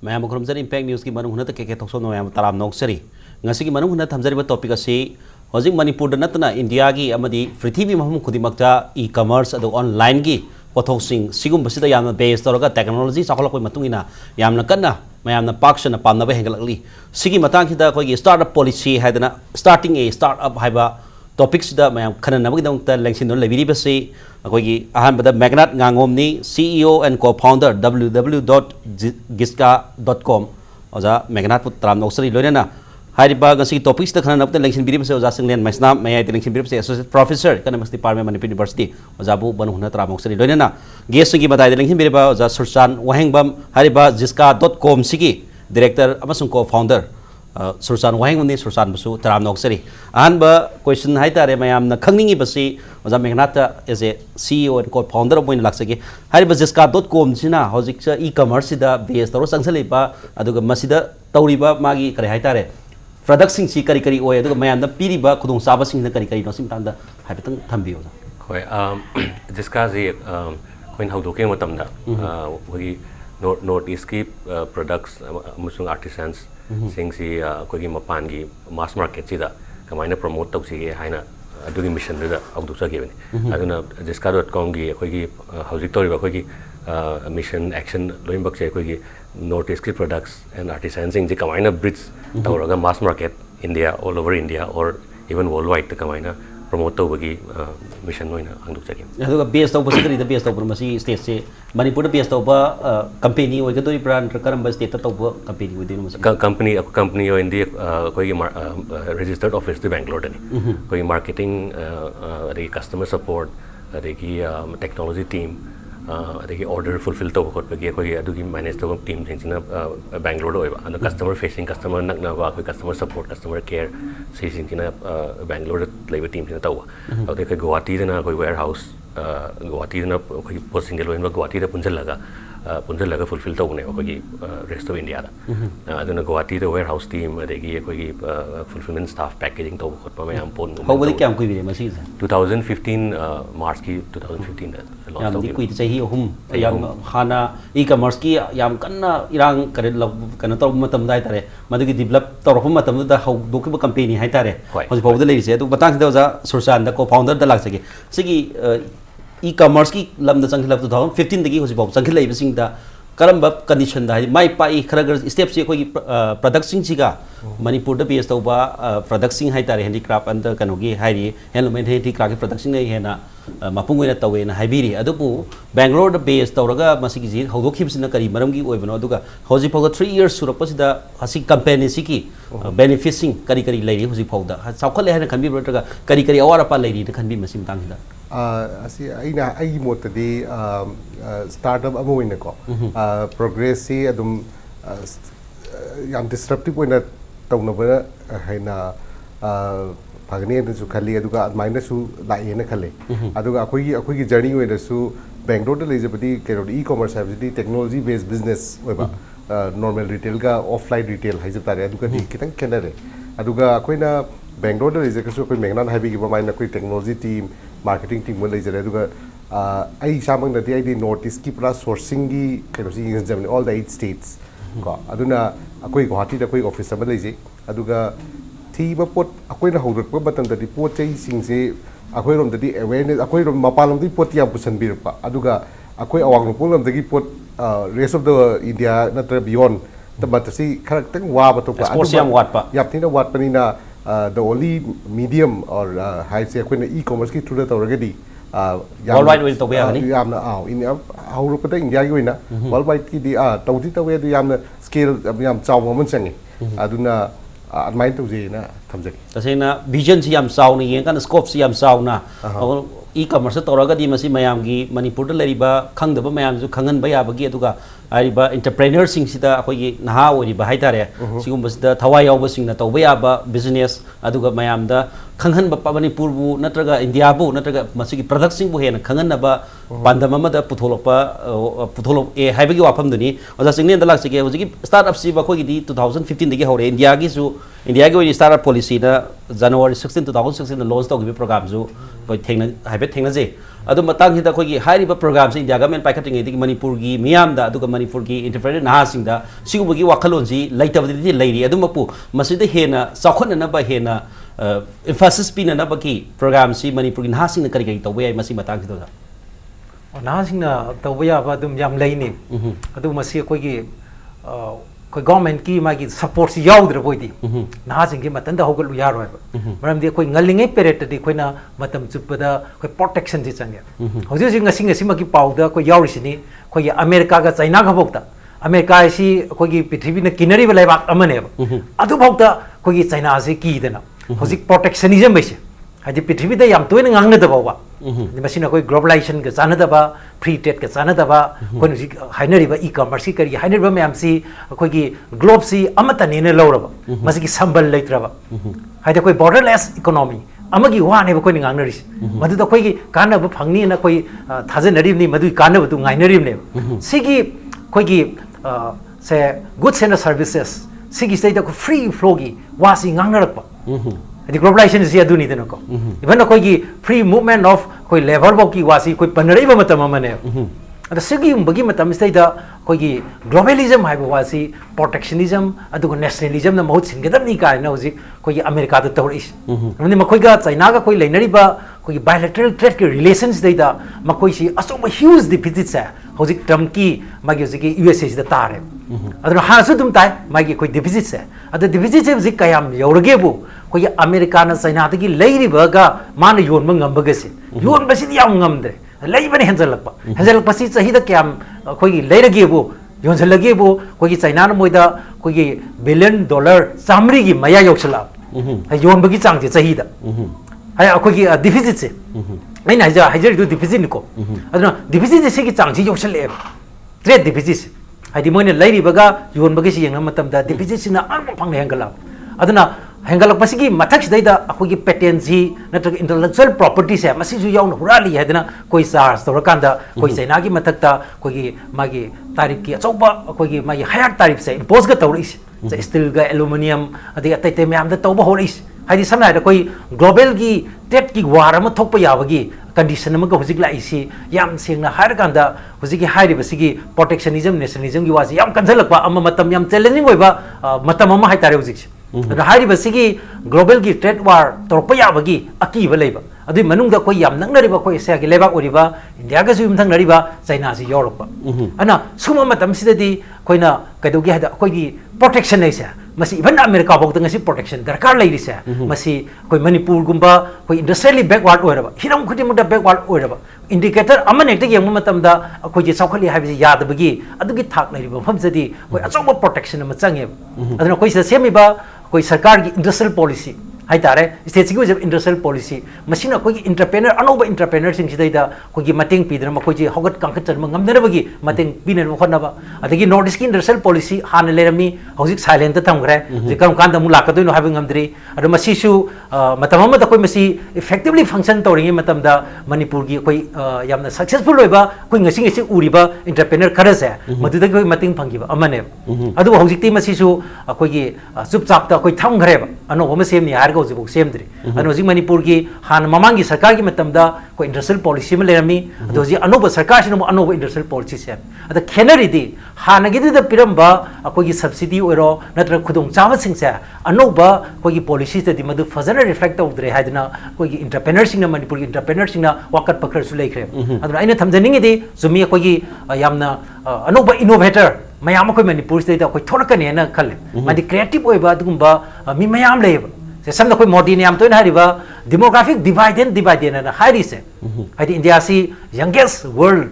Ma'am खुरमजर impact news की मनु हुनत के थोसो ma'am तराम Nausari ngasi की मनु हुनत थमजरिबा टॉपिक असी हजिक मणिपुर नतना इंडिया की अमदी पृथ्वी महम खुदिमक्ता ई कमर्स अदो ऑनलाइन की पोथोक्सिंग सिगुम्बसिदा यामना बेस तौरगा टेक्नोलॉजी चाखलपय मतुंगिना यामना कन्ना मैमना पाक्सना पामनबा हेंगलकली सिगी मतांगसिदा कोई स्टार्टअप पॉलिसी हाइदना स्टार्टिंग ए स्टार्टअप हाइबा टॉपिक्सदा मैम खननबगिदमक्ता लेंसिन लेबिरिबसे अखोगी अहमद मैग्नाट गांगोमनी CEO and co founder www.gisca.com ओजा मैग्नाट तराम नौसरी लोनेना हाइरिबा गसी टॉपिक्स द खननबते लेंसिन बिरिबसे ओजा सिंगलेन मैसना मयाइ लेंसिन बिरिबसे associate professor economics department Manipur university ओजाबु बनहुना तराम नौसरी लोनेना गेस्ट की बताइ लेंसिन बिरिबा ओजा सुरसान वहेंगबम हाइरिबा gisca.com सिगी डायरेक्टर अमसुंग को फाउंडर सुरसान वहेंगुनी सुरसान बसु तराम नौसरी अहनब क्वेश्चन हाइतारे मैम खंगनिंगी बसी ओजा Meghnath as a CEO and co founder of लाक्सगे हाइरिबा gisca.com सिना हजिक ई कमर्स सिदा बेस तौर संगसलेबा अदुगा मसिदा तौरिबा मागी करे हाइतारे प्रोडक्ट सिंग सी करी करी ओय अदुगा मैम द पीरिबा खुदों साबा सिंग करी करी नोसिम तांदा हाइबतंग थंबियो होय gisca जी कोइन हौदोके मतमदा वगी नॉर्थ ईस्ट की प्रोडक्ट्स अमसुंग आर्टिसंस सिंग सी कोई मपान की मास मार्केट सिदा कमाइना प्रमोट तौसीगे हाइना अदुगी मिशन दुदा औदुसगेबनी अदुना gisca.com की कोई हौजिक तौरिबा कोई मिशन एक्शन लोइमबक से कोई नॉर्थ ईस्ट की प्रोडक्ट्स एंड आर्टिसंस सिंग जी कमाइना ब्रिड्ज तौरगा mass market India all over India और इवन वर्ल्ड वाइड कमाइना प्रमोट तौबगी मिशन होइना अंदुसगे अदुगा बेस तौब सिकरी द बेस तौब मसी स्टेट से मणिपुर बेस तौब कंपनी ओय गदोरी ब्रांड करम स्टेट तौब कंपनी ओय दिनु कंपनी ओय इंदी कोई रजिस्टर्ड ऑफिस द बेंगलोर दनी कोई मार्केटिंग अदगी कस्टमर सपोर्ट अदगी टेक्नोलॉजी टीम अदगी ऑर्डर फुलफिल तौब खोटबगी कोई अदुगी मैनेज तौब टीम सिंसिना बेंगलोर ओयबा अदु कस्टमर फेसिंग कस्टमर नकनाबा कोई कस्टमर सपोर्ट कस्टमर केयर सी सिंसिना बेंगलोर लेबा टीम सिना तौबा अदे कोई गुवाहाटी दना कोई वेयर हाउस गुवाहाटी दना कोई पोस्टिंग लोइनबा गुवाहाटी दा पुंजलगा फुलफिल तौबने कोई रेस्ट ऑफ इंडिया दा अदुना गुवाहाटी दा वेयर हाउस टीम अदगी कोई फुलफिलमेंट स्टाफ पैकेजिंग तौब खोटबा मैम पोन होबदी क्याम कुई बिरे मसी 2015 मार्च की 2015 दा लॉन्च याम दी कुई सही अहुम याम हाना ई कमर्स की याम कन्ना इरांग करे कनो तौब मतम दाइ तारे मदुगी डेवलप तौरफ मतम दा हौदोकिबा कंपनी हाइ तारे हजि फाउदा लेरिसे अदु बतांग दा ओजा सुरसान दा को फाउंडर दा लाक्सगे सिगी ई कमर्स की लम दा चंगलब 2015 दगी हजि फाउ चंगल लेबिसिंग दा करम्बा कंडीशन दा माइ पाई खरगर स्टेप से कोई प्रोडक्ट सिंग सिगा मणिपुर दा बेस तौबा प्रोडक्ट सिंग हाइ तारे हैंडीक्राफ्ट अंदर कनोगी हाइरी हैंडलूम एंड हैंडीक्राफ्ट की प्रोडक्ट सिंग नै हेना मपुंग ओइना तवेना हाइबिरी अदुबु बेंगलोर दा बेस तौरगा मसिगी जी हौदोखिबसिना करी मरमगी ओइबनो अदुगा हजि फाउदा 3 इयर्स सुरपसिदा हसि कंपनी सिकी बेनिफिसिंग करी करी लेरी हजि फाउदा साउखले हाइना खनबि ब्रटगा करी करी अवारपा लेरी दा खनबि मसिम तांगिदा असी अइना आई मोतदी स्टार्टअप अमो ओइना को प्रोग्रेस सी अदुम याम डिस्ट्रप्टिव ओइना तौनबा हैना फागने दसु खली अदुगा अदमाइनसु लाइना खले अदुगा अखोगी जर्नी ओइनसु बेंगलोर दा लेजबदी केरो ई कॉमर्स हैबदी टेक्नोलॉजी बेस्ड बिजनेस ओइबा नॉर्मल रिटेल का ऑफलाइन रिटेल हाइजब तारे अदुगा दी कितंग केनरे अदुगा अखोइना बेंगलोर दा लेजकसु कोई मेगनान हाइबी की बमाइना कोई technology team marketing team mo लेजरे अदुगा आई सामंग ददी आई नॉर्थ ईस्ट की पूरा सोर्सिंग की केरो सी इंजम ऑल द 8 स्टेट्स को अदुना अखोई गुवाहाटी दा कोई ऑफिस अमा लेजे अदुगा थीबा पोट अखोइना हौदरपा मतम ददी पोट चै सिंगसे अखोइरोम ददी अवेयरनेस अखोइरोम मपालम ददी पोट याम पुसन बिरपा अदुगा अखोइ अवांग पोलम दगी पोट रेस्ट ऑफ द इंडिया नत्र बियॉन्ड द मतसी खरक्तंग वाबा तो एक्सपोर्ट याम वाटपा यापतिना वाटपनिना द ओनली मीडियम और हाइट से अखोइना ई कॉमर्स की थ्रू द तौरगदी वर्ल्ड वाइड विल तोबे यानी यामना आव इन हौरपदा इंडिया की ओइना वर्ल्ड वाइड की दी तौदी तवे दु यामना स्केल याम चाव ममन संगे अदुना admire to na thamjari tasena vision si yam sauna yengkan scope si yam sauna e-commerce tawraga di masi mayam gi manipur da leriba khangdaba mayam ju khangan ba yabagi aduga ariba entrepreneur sing sida akoi gi naha oriba haitare sigum basida thawai yawba sing na tawba yaba business aduga mayam da khanghan ba manipur bu natraga india bu natraga masi gi product sing bu hena khangan na ba pandam ama da putholop e haibagi wafam duni oja sing ne da lak sige hoji startup si ba khoi gi 2015 dagi hore india gi su India की startup policy जनवरी 16 2016 launch तौर programme जो हाइबेट थेंजे अखोई programme से India government पाखी मनपुर की मियाम मनपुर की entrepreneur नहा की वाखलों से लेटबदी लेरी हेन चौखनब हेन इम्फासिस पीनब की प्रोग्राम से मनपुर की नहा करी करी तब याई नहा तब याम लेनी गवर्नमेंट की मागी सपोर्ट से याद्रबोदी नहाजी मतंद होगलू यारोब मरमदी अखोई ngalingay period दी अखोइना मतम चुपदा अखोई प्रोटेक्शन से चंगे हौजी ngasi पाउदा अखोई यावरिसिनी अखोई अमेरिका का चाइना का भोक्ता अमेरिका इसी अखोई पृथ्वी ने किनरी लेबाक अमनेब अदु भोक्ता अखोई चाइना से कीदना हौजी प्रोटेक्शनिज्म बैसे हादि पृथ्वी दा याम तोइन ngangnadaba मसीना कोई ग्लोबलाइजेशन के चानदबा फ्री ट्रेड के चानदबा कोन जी हाइनरिबा ई कॉमर्स की करी हाइनरिबा मैम सी कोई की ग्लोब सी अमतनेने लौरबा मसी की संबल लेत्रबा हाइदे कोई बॉर्डरलेस इकोनॉमी अमगी वाने कोई ngangnariस मदुदा कोई की कानब फंगनी ना कोई थाजनरिबनी मदु कानब तु ngainaribने सिगी कोई की से गुड्स एंड सर्विसेस सिगी स्टेट को फ्री फ्लो की वासी ngangnarakpa the globalization is here do need no even koi gi free movement of koi level bo ki wasi koi panrai ba matam amane ada sigi bagi matam stai da koi gi globalism hai ba wasi protectionism adu nationalism na mahut singedam ni ka na hoji koi america da tawris mani makoi ga china ga koi leinari ba koi bilateral trade ki relations dai da makoi si aso huge deficit sa hoji term ki magi hoji ki usa da tare adu ha su dum tai magi koi deficit sa adu deficit hoji kayam yorge bu कोई America China की लेगा मान योन गमबगसे योन गमद्रे लेबने हेंजलप चाहद क्या अखोई लेरगेबू योनसलगेबू कोई China मोद कोई $1 billion Chamari की मया यौसला योनबगी चांगसे चाहद अखोई डिफिजिट से हाइजर डिफिजिटको डिफिजिट से चांगसे यौसले ट्रेड डिफिजिट है मोने लेरिबगा योनबगी येंगम डिफिजिट फंग हेंगला हेंगलपसी मथक्सद अखोई पेटेंसी नत्र इंटेलेक्चुअल प्रॉपर्टी से हुराली है कोई चार्ज तौरकान कोई चाइना की मथक्ता कोई मागी तारीफ की अचौब अखोई मागी हायर तारीफ से इम्पोज तौरइसे स्टील का एलुमिनियम अदि अतै मैम तौब होरइसे हाइदि समना कोई ग्लोबल की ट्रेड की वार अमा थोप याबगी कंडीशन अमगा हुजिक लाइसी याम सेंगना हारकांदा हुजिक हाइरिबसिगी प्रोटेक्शनिज्म नेशनलिज्म की वासी याम कंजलकवा अमा मतम याम चैलेंजिंग होइबा मतम अमा हाइतारे हुजिक हाइरिबसिगी ग्लोबल की ट्रेड वार तोरप याबगी अकीब लेबा अदुई मनुंगदा कोई याम नंगनरिबा कोई एशिया की लेबाक ओरिबा इंडिया का जुम थंगनरिबा चाइना से योरपा अना सुमा मतम सिददी कोइना कैदोगी हादा कोई प्रोटेक्शन है मसी इवन अमेरिका बोक्ता ngasi प्रोटेक्शन दरकार लेरिसे मसी कोई मणिपुर गुंबा कोई इंडस्ट्रियली बैकवर्ड ओइरबा हिरम खुदिमुदा बैकवर्ड ओइरबा इंडिकेटर अमनेक्ट येंग मतमदा कोई चौखली हाबिजे यादबगी अदुगी थाक लेरिबा फमजदी कोई अचौब प्रोटेक्शन अम चंगे अदुना कोई सेमिबा कोई सरकार की इंडस्ट्रियल पॉलिसी हाइतारे स्टेट की जब इंडस्ट्रियल पॉलिसी मसीना कोई इंटरप्रेनर अनोब इंटरप्रेनर सिंग सिदैदा कोई मतेंग पीदना मकोई हगत कांकट चन ngamnarabagi मतेंग पीनर मखनबा अदगी नॉर्थ ईस्ट की इंडस्ट्रियल पॉलिसी हान लेरमी हौजिक साइलेंट थमग्रे जिकम कांदा मु लाकदोइनो हाबे ngamdri अदो मसीसु मतम अमदा कोई मसी इफेक्टिवली फंक्शन तौरिंगे मतमदा मणिपुर की कोई यामना सक्सेसफुल होइबा कोई ngasi ngasi उरिबा इंटरप्रेनर खरसे मदुदा कोई मतेंग फंगिबा अमने अदो हौजिकती मसीसु कोई चुपचापता कोई थमग्रेबा अनो हम सेमनि हार हौजिबो सेमद्री अनो हौजिक मणिपुर की हान ममांगी सरकार की मतमदा कोई इंडस्ट्रियल पॉलिसी में लेरमी अदो हौजिक अनोब सरकार सिनो अनोब इंडस्ट्रियल पॉलिसी से अदा खेनरिदी हानगिदुदा पिरंबा अखोई सब्सिडी ओइरो नत्र खुदोंग चाबसिंग से अनोब अखोई पॉलिसी तदि मदु फजन रिफ्लेक्ट तौद्रे हाइदना अखोई इंटरप्रेनर सिंगना मणिपुर की इंटरप्रेनर सिंगना वाकत पखरसु लेख्रे अदुना आइना थमजनिंगिदि जुमी अखोई यामना अनोब इनोवेटर मयाम अखोई मणिपुर से अखोई थोरकने ना खले मादि क्रिएटिव ओइबा दुगुंबा मी मयाम लेब से कोई मोदी ने याम तोइन हारिबा डेमोग्राफिक डिवाइडेड ना हारिसे हाइदि इंडिया सी यंगेस्ट वर्ल्ड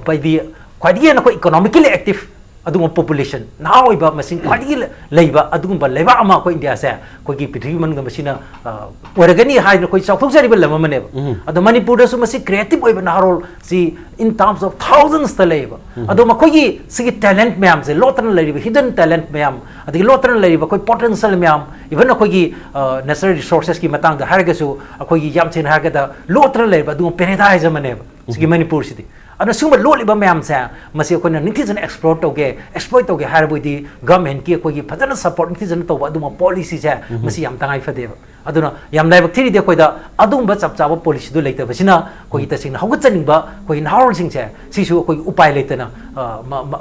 बाय दी क्वाइडियन कोई इकोनॉमिकली एक्टिव अदुम पॉपुलेशन ना होइबा मसिंग क्वाइडिय लेबा अदुम लेबा अमा को इंडिया से कोई की पृथ्वी मन ग मसिना ओरगनी हाइनो कोई चौथोकजरिबा लममने अदु मणिपुर दसु मसि क्रिएटिव ओइबा नारोल सी इन टर्म्स ऑफ थाउजेंड्स त लेबा अदु मखोगी सिगी टैलेंट मैम से लोतन लेरिबा हिडन टैलेंट मैम अदि लोतन लेरिबा कोई पोटेंशियल मैम इवन अखोगी नेचुरल रिसोर्सेस की मतंग द हारगसु अखोगी याम सेन हारगदा लोतन लेरिबा अदु पेरेदाइज मने सिगी मणिपुर सिटी अदुना सुंग लोलिबा मैम से मसी अखोना निथिजन एक्सप्लोर तोगे एक्सप्लोइट तोगे हारबोदी गवर्नमेंट की कोई फजन सपोर्ट निथिजन तोबा अदुमा पॉलिसी से मसी याम तंगाई फदेबा अदुना याम लाइबक थ्री दे कोइदा अदुंबा चपचाबा पॉलिसी दु लेते बसिना कोई तसिंग हौगचनिंबा कोई नाहौर सिंग से सिसु कोई उपाय लेतना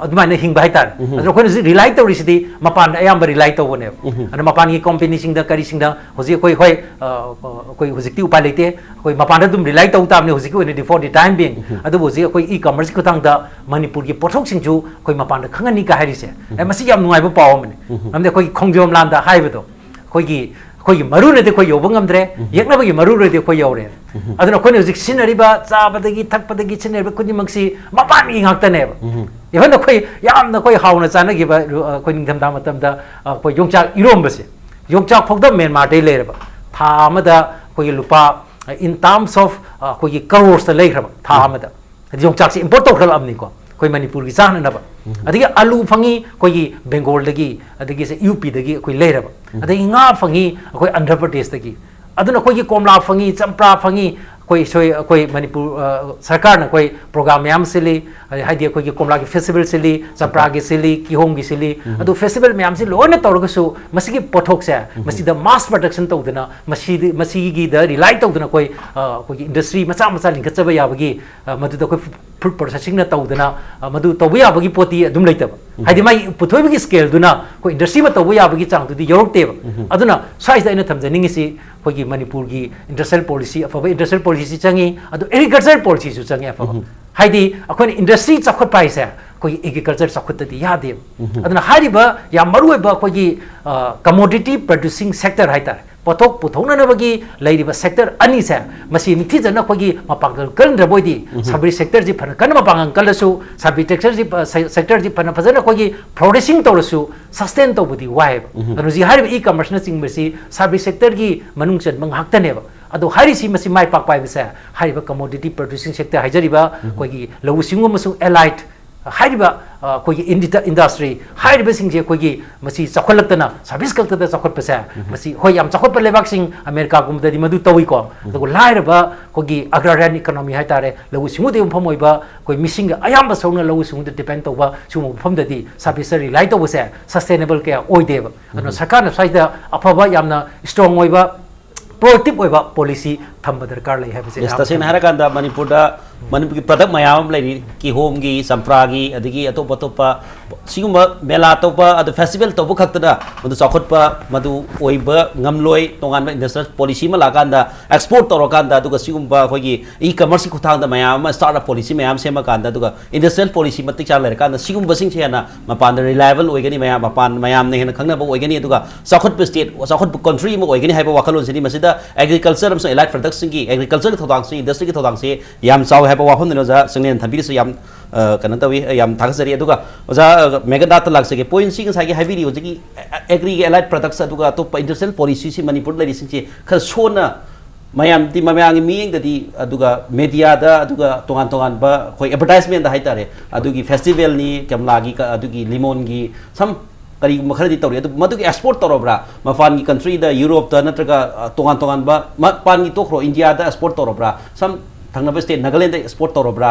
अदुमाने हिंबा हाइतार अदुना कोइ रिलाय तौरिसिदी मपान अयाम रिलाय तौबने अदुना मपान की कंपनी सिंग दा करी सिंग दा होजि कोई कोई होजिकती उपाय लेते कोई मपान दुम रिलाय तौ तामने होजिकि ओने फॉर द टाइम बिंग अदु होजि कोई ई कॉमर्स को तांग दा मणिपुर की पोथोक सिंजु कोई मपान खंगनी का हारिसे ए मसी याम नुआइबो पाव मने हमदे कोई खोंजोम लांदा हाइबदो कोई मरू ने कोई योबंगमद्रे येकनबगी मरू रे कोई योरे अदुना कोइ हुजिक सिनरिबा चाबदगी थकपदगी सिनरिबा कुनिमंगसी मपान गी ngaktane इवन कोई यामना कोई हाउना चानगिबा कोइ निंगथमदा मतमदा कोइ योंगचाक इरोमबसे योंगचाक फोगदा म्यांमार दे लेरबा था अमदा कोइ लुपा इन टर्म्स ऑफ कोइ करोर्स ता लेखरबा था अमदा योंगचाक से इंपोर्ट तोखरल अमनी को कोई मणिपुर की चाहनब अदगी आलू फंगी कोई बेंगोल दगी अदगी से यूपी दगी कोई लेरब अदगी nga फंगी कोई आंध्र प्रदेश दगी अदुना कोई कोमला फंगी चंपरा फंगी कोई सोई कोई मणिपुर सरकार ने कोई प्रोग्राम याम सिली हाइदि कोई कोमला की फेस्टिवल सिली चंपरा की सिली किहोम की सिली अदु फेस्टिवल मैम से लोने तौरगसु मसिगी पोथोक से मसिदा मास प्रोडक्शन तौदना मसिगी द रिलाय तौदना कोई इंडस्ट्री मचा मचा लिंखचबा याबगी मदुदा कोई फूड प्रोसेसिंग न तौदना मदु तौबा याबगी पोती अदुम लेतब हाइदि माई पुथोइबगी स्केल दुना कोई इंडस्ट्री में तौबा याबगी चांगदुदि यौरतेब अदुना साइज अइना थमजनिंगिसि कोई मणिपुर की इंडस्ट्रियल पॉलिसी अफब इंडस्ट्रियल पॉलिसी चंगी अदु एग्रीकल्चर पॉलिसी सु चंगी अफब हाइदि अखोन इंडस्ट्री चखत पाइसे कोई एग्रीकल्चर चखतदि यादे अदुना हारिबा या मरुइबा कोई कमोडिटी प्रोड्यूसिंग सेक्टर हाइतार पोथोक पुथोननबगी लैरिबा सेक्टर अनि से मसी निथिजन कोई मपांगल कलन्द्रबोइदि सबरी सेक्टर जी फन कन मपांगल कलसु सबरी सेक्टर जी फन फजन कोई producing तौरसु sustain तौबुदि vibe Anu ji हारिबा e commerce न चिंगबसी सबरी सेक्टर की मनुंग चन मंग हाक्तनेबा अदो हारिसी मसी माइ पाक पाइबसे हारिबा कमोडिटी प्रोड्यूसिंग सेक्टर हाइजरिबा कोई लवु सिंगु मसु एलाइट हाइरिबा कोई इंडस्ट्री हाइरिबा सिंजे कोई मसी चखलक्तना सर्विस कल्तदा चखतपसे मसी होय याम चखतप लेबाक सिंग अमेरिका गुमददि मदु तविको अदो लाइरबा कोई अग्रारियन इकोनॉमी हाइतारे लवु सिंगु दे फमोइबा कोई मिसिंग अयाम सौना लवु सिंगु दे डिपेंड तौबा सुमु फमददि सर्विस रिलाय तौबसे सस्टेनेबल के ओइदेबा अनो सरकार न Saida अफबा यामना strong ओइबा proactive ओइबा policy thumb दरकार लै हैबसे तसेन हारकांदा मणिपुर की प्रोडक्ट मयाम लेनी किहोम की संप्रा की अदगी अतोप अतोप सिगुम मेला अतोप अद फेस्टिवल तोब खक्तदा मदु चखतप मदु ओइब ngमलोय तोंगान इंडस्ट्रियल पॉलिसी मा लाकांदा एक्सपोर्ट तोरकांदा अदुगा सिगुम खोगी ई कॉमर्स की खुथांदा मयाम स्टार्टअप पॉलिसी मयाम सेमा कांदा अदुगा इंडस्ट्रियल पॉलिसी मतिक चा लेरकांदा सिगुम बसिंग छेना मपान रिलायबल ओइगनी मयाम मपान मयाम ने हेन खंगना ओइगनी अदुगा चखत स्टेट चखत कंट्री म ओइगनी हाइबा वाखलोन सिनी मसिदा एग्रीकल्चर अमस एलाइट प्रोडक्ट्स की एग्रीकल्चर थोदांग से इंडस्ट्री की थोदांग से याम चाव हाइबा वाफम नजा संगनेन थंबी से याम कन तवी याम थागसरी अदुगा ओजा मेगाडात लागसगे पॉइंट सिंग सागे हाइबी होजगी एग्री एलाइट प्रोडक्ट्स अदुगा तो इंडस्ट्रियल पॉलिसी से मणिपुर लेरी सिंचे ख सोना मयाम ती मयाम मींग ददी अदुगा मीडिया दा अदुगा तोगान तोगान बा कोई एडवर्टाइजमेंट दा हाइतारे अदुगी फेस्टिवल नी केमलागी का अदुगी लिमोन गी सम करी मखरदी तौरी अदु मदुगी एक्सपोर्ट तौरब्रा मफान की कंट्री दा यूरोप दा नत्रगा तोगान तोगान बा मपान की तोखरो इंडिया दा एक्सपोर्ट तौरब्रा सम थंगनब स्टेट नागालैंड एक्सपोर्ट तौरब्रा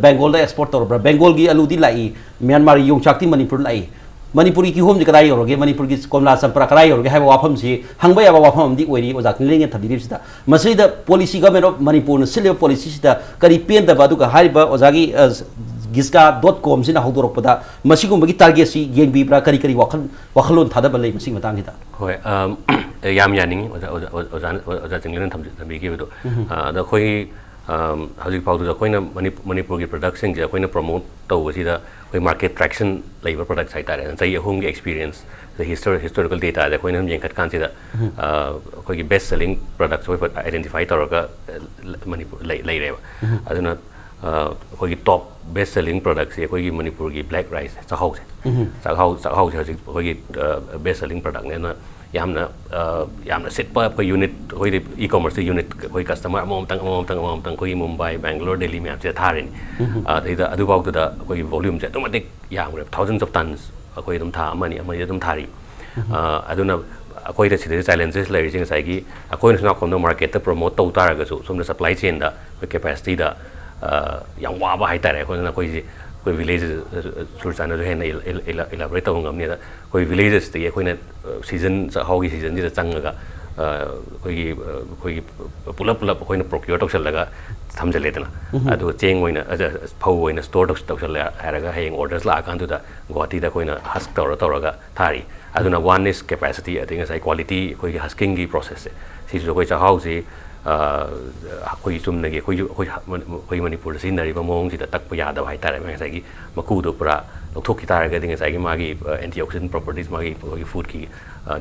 बेंगोल एक्सपोर्ट तौरब्रा बेंगोल की अलूदी लाई म्यांमार योंगचाकती मणिपुर लाई मणिपुरी की होम कदाई योरगे मणिपुर की कोमला संपरा कदाई योरगे हाइबा वाफम से हंगबा याबा वाफम दी ओइरी ओजा किलेंगे थबिरिसिदा मसरिदा पॉलिसी गवर्नमेंट ऑफ मणिपुर सिले पॉलिसी सिदा करी पेन दबा दुगा हाइबा ओजागी gisca.com सिना हौदोरपदा मसिगुंबगी टारगेट सि येंगबिब्रा करी करी वाखलोन थादबा लै मसिग मतांगिदा होय याम यानिंग ओजा चिंगलेन थंबिगी बदो द खोई हजिक पाउदु कोइना मणिपुर की प्रोडक्ट सिंग जे कोइना प्रमोट तौबसिदा कोई मार्केट ट्रैक्शन लेबर प्रोडक्ट हाइतारे सही होम की एक्सपीरियंस द हिस्टोरिकल डेटा जे कोइना येंखत कांसिदा कोई बेस्ट सेलिंग प्रोडक्ट्स वे आइडेंटिफाई तौरगा मणिपुर लेरेबा अदुना कोई टॉप बेस्ट सेलिंग प्रोडक्ट्स ये कोई मणिपुर की ब्लैक राइस चाहौ से हजिक कोई बेस्ट सेलिंग प्रोडक्ट ने यामना सेटपा कोई यूनिट कोई ई कॉमर्स यूनिट कोई कस्टमर अमोमतंग कोई मुंबई बेंगलोर दिल्ली में आपसे थारेनी अदुदा अदुबाउदा कोई वॉल्यूम से ऑटोमेटिक यामरे थाउजेंड्स ऑफ टन्स कोई तुम था अमनी अमनी तुम थारी अदुना कोई द सिदे चैलेंजेस लेरिसिंग साइगी कोई नसना कोन मार्केट ता प्रमोट तौ तारगसु सोमना सप्लाई चेन दा कैपेसिटी दा yang waba hai tare ko na koi village surchana he na elaborate tawng amni da koi villages te koi na season sa hogi season ji chang ga koi pulap koi na procure tok laga thamjale dana adu cheng oina phau oina store tok la haraga heng orders la kan tu da guwahati da koi na husk tora ga thari aduna one is capacity I think sai quality koi husking gi process si so koi cha house koi sum na gi koi manipur sin nari ba mong si da tak pa ya da hai tare ma sai gi maku do pura thok ki tare ga ding sai gi ma gi antioxidant properties ma gi food ki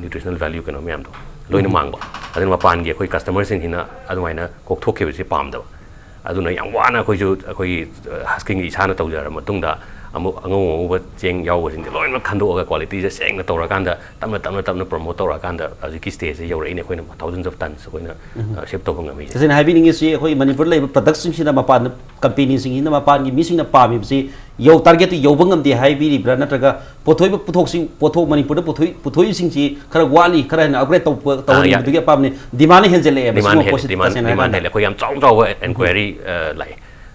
nutritional value kana me am do loina mang ba adun ma pan gi koi customer sing hina adumaina kok thok ke si pam da aduna yang wana koi ju koi husking gi chana tau jar ma tung da angong cheng yaw sin de loin ma khando ga quality je seng na tora kan da tamna promote tora kan da aziki stage je yaw ne koina thousands of tons koina ship to ngam mi sen hai bi ningi si khoi manipur lai production sing na mapan company sing na mapan gi mi sing na pa mi si yaw target yaw bangam de hai bi bra na traga pothoi puthok sing pothok manipur puthoi sing si khara wali khara na upgrade to ni du ge pa ni demand henjele demand le ko yam chau inquiry lai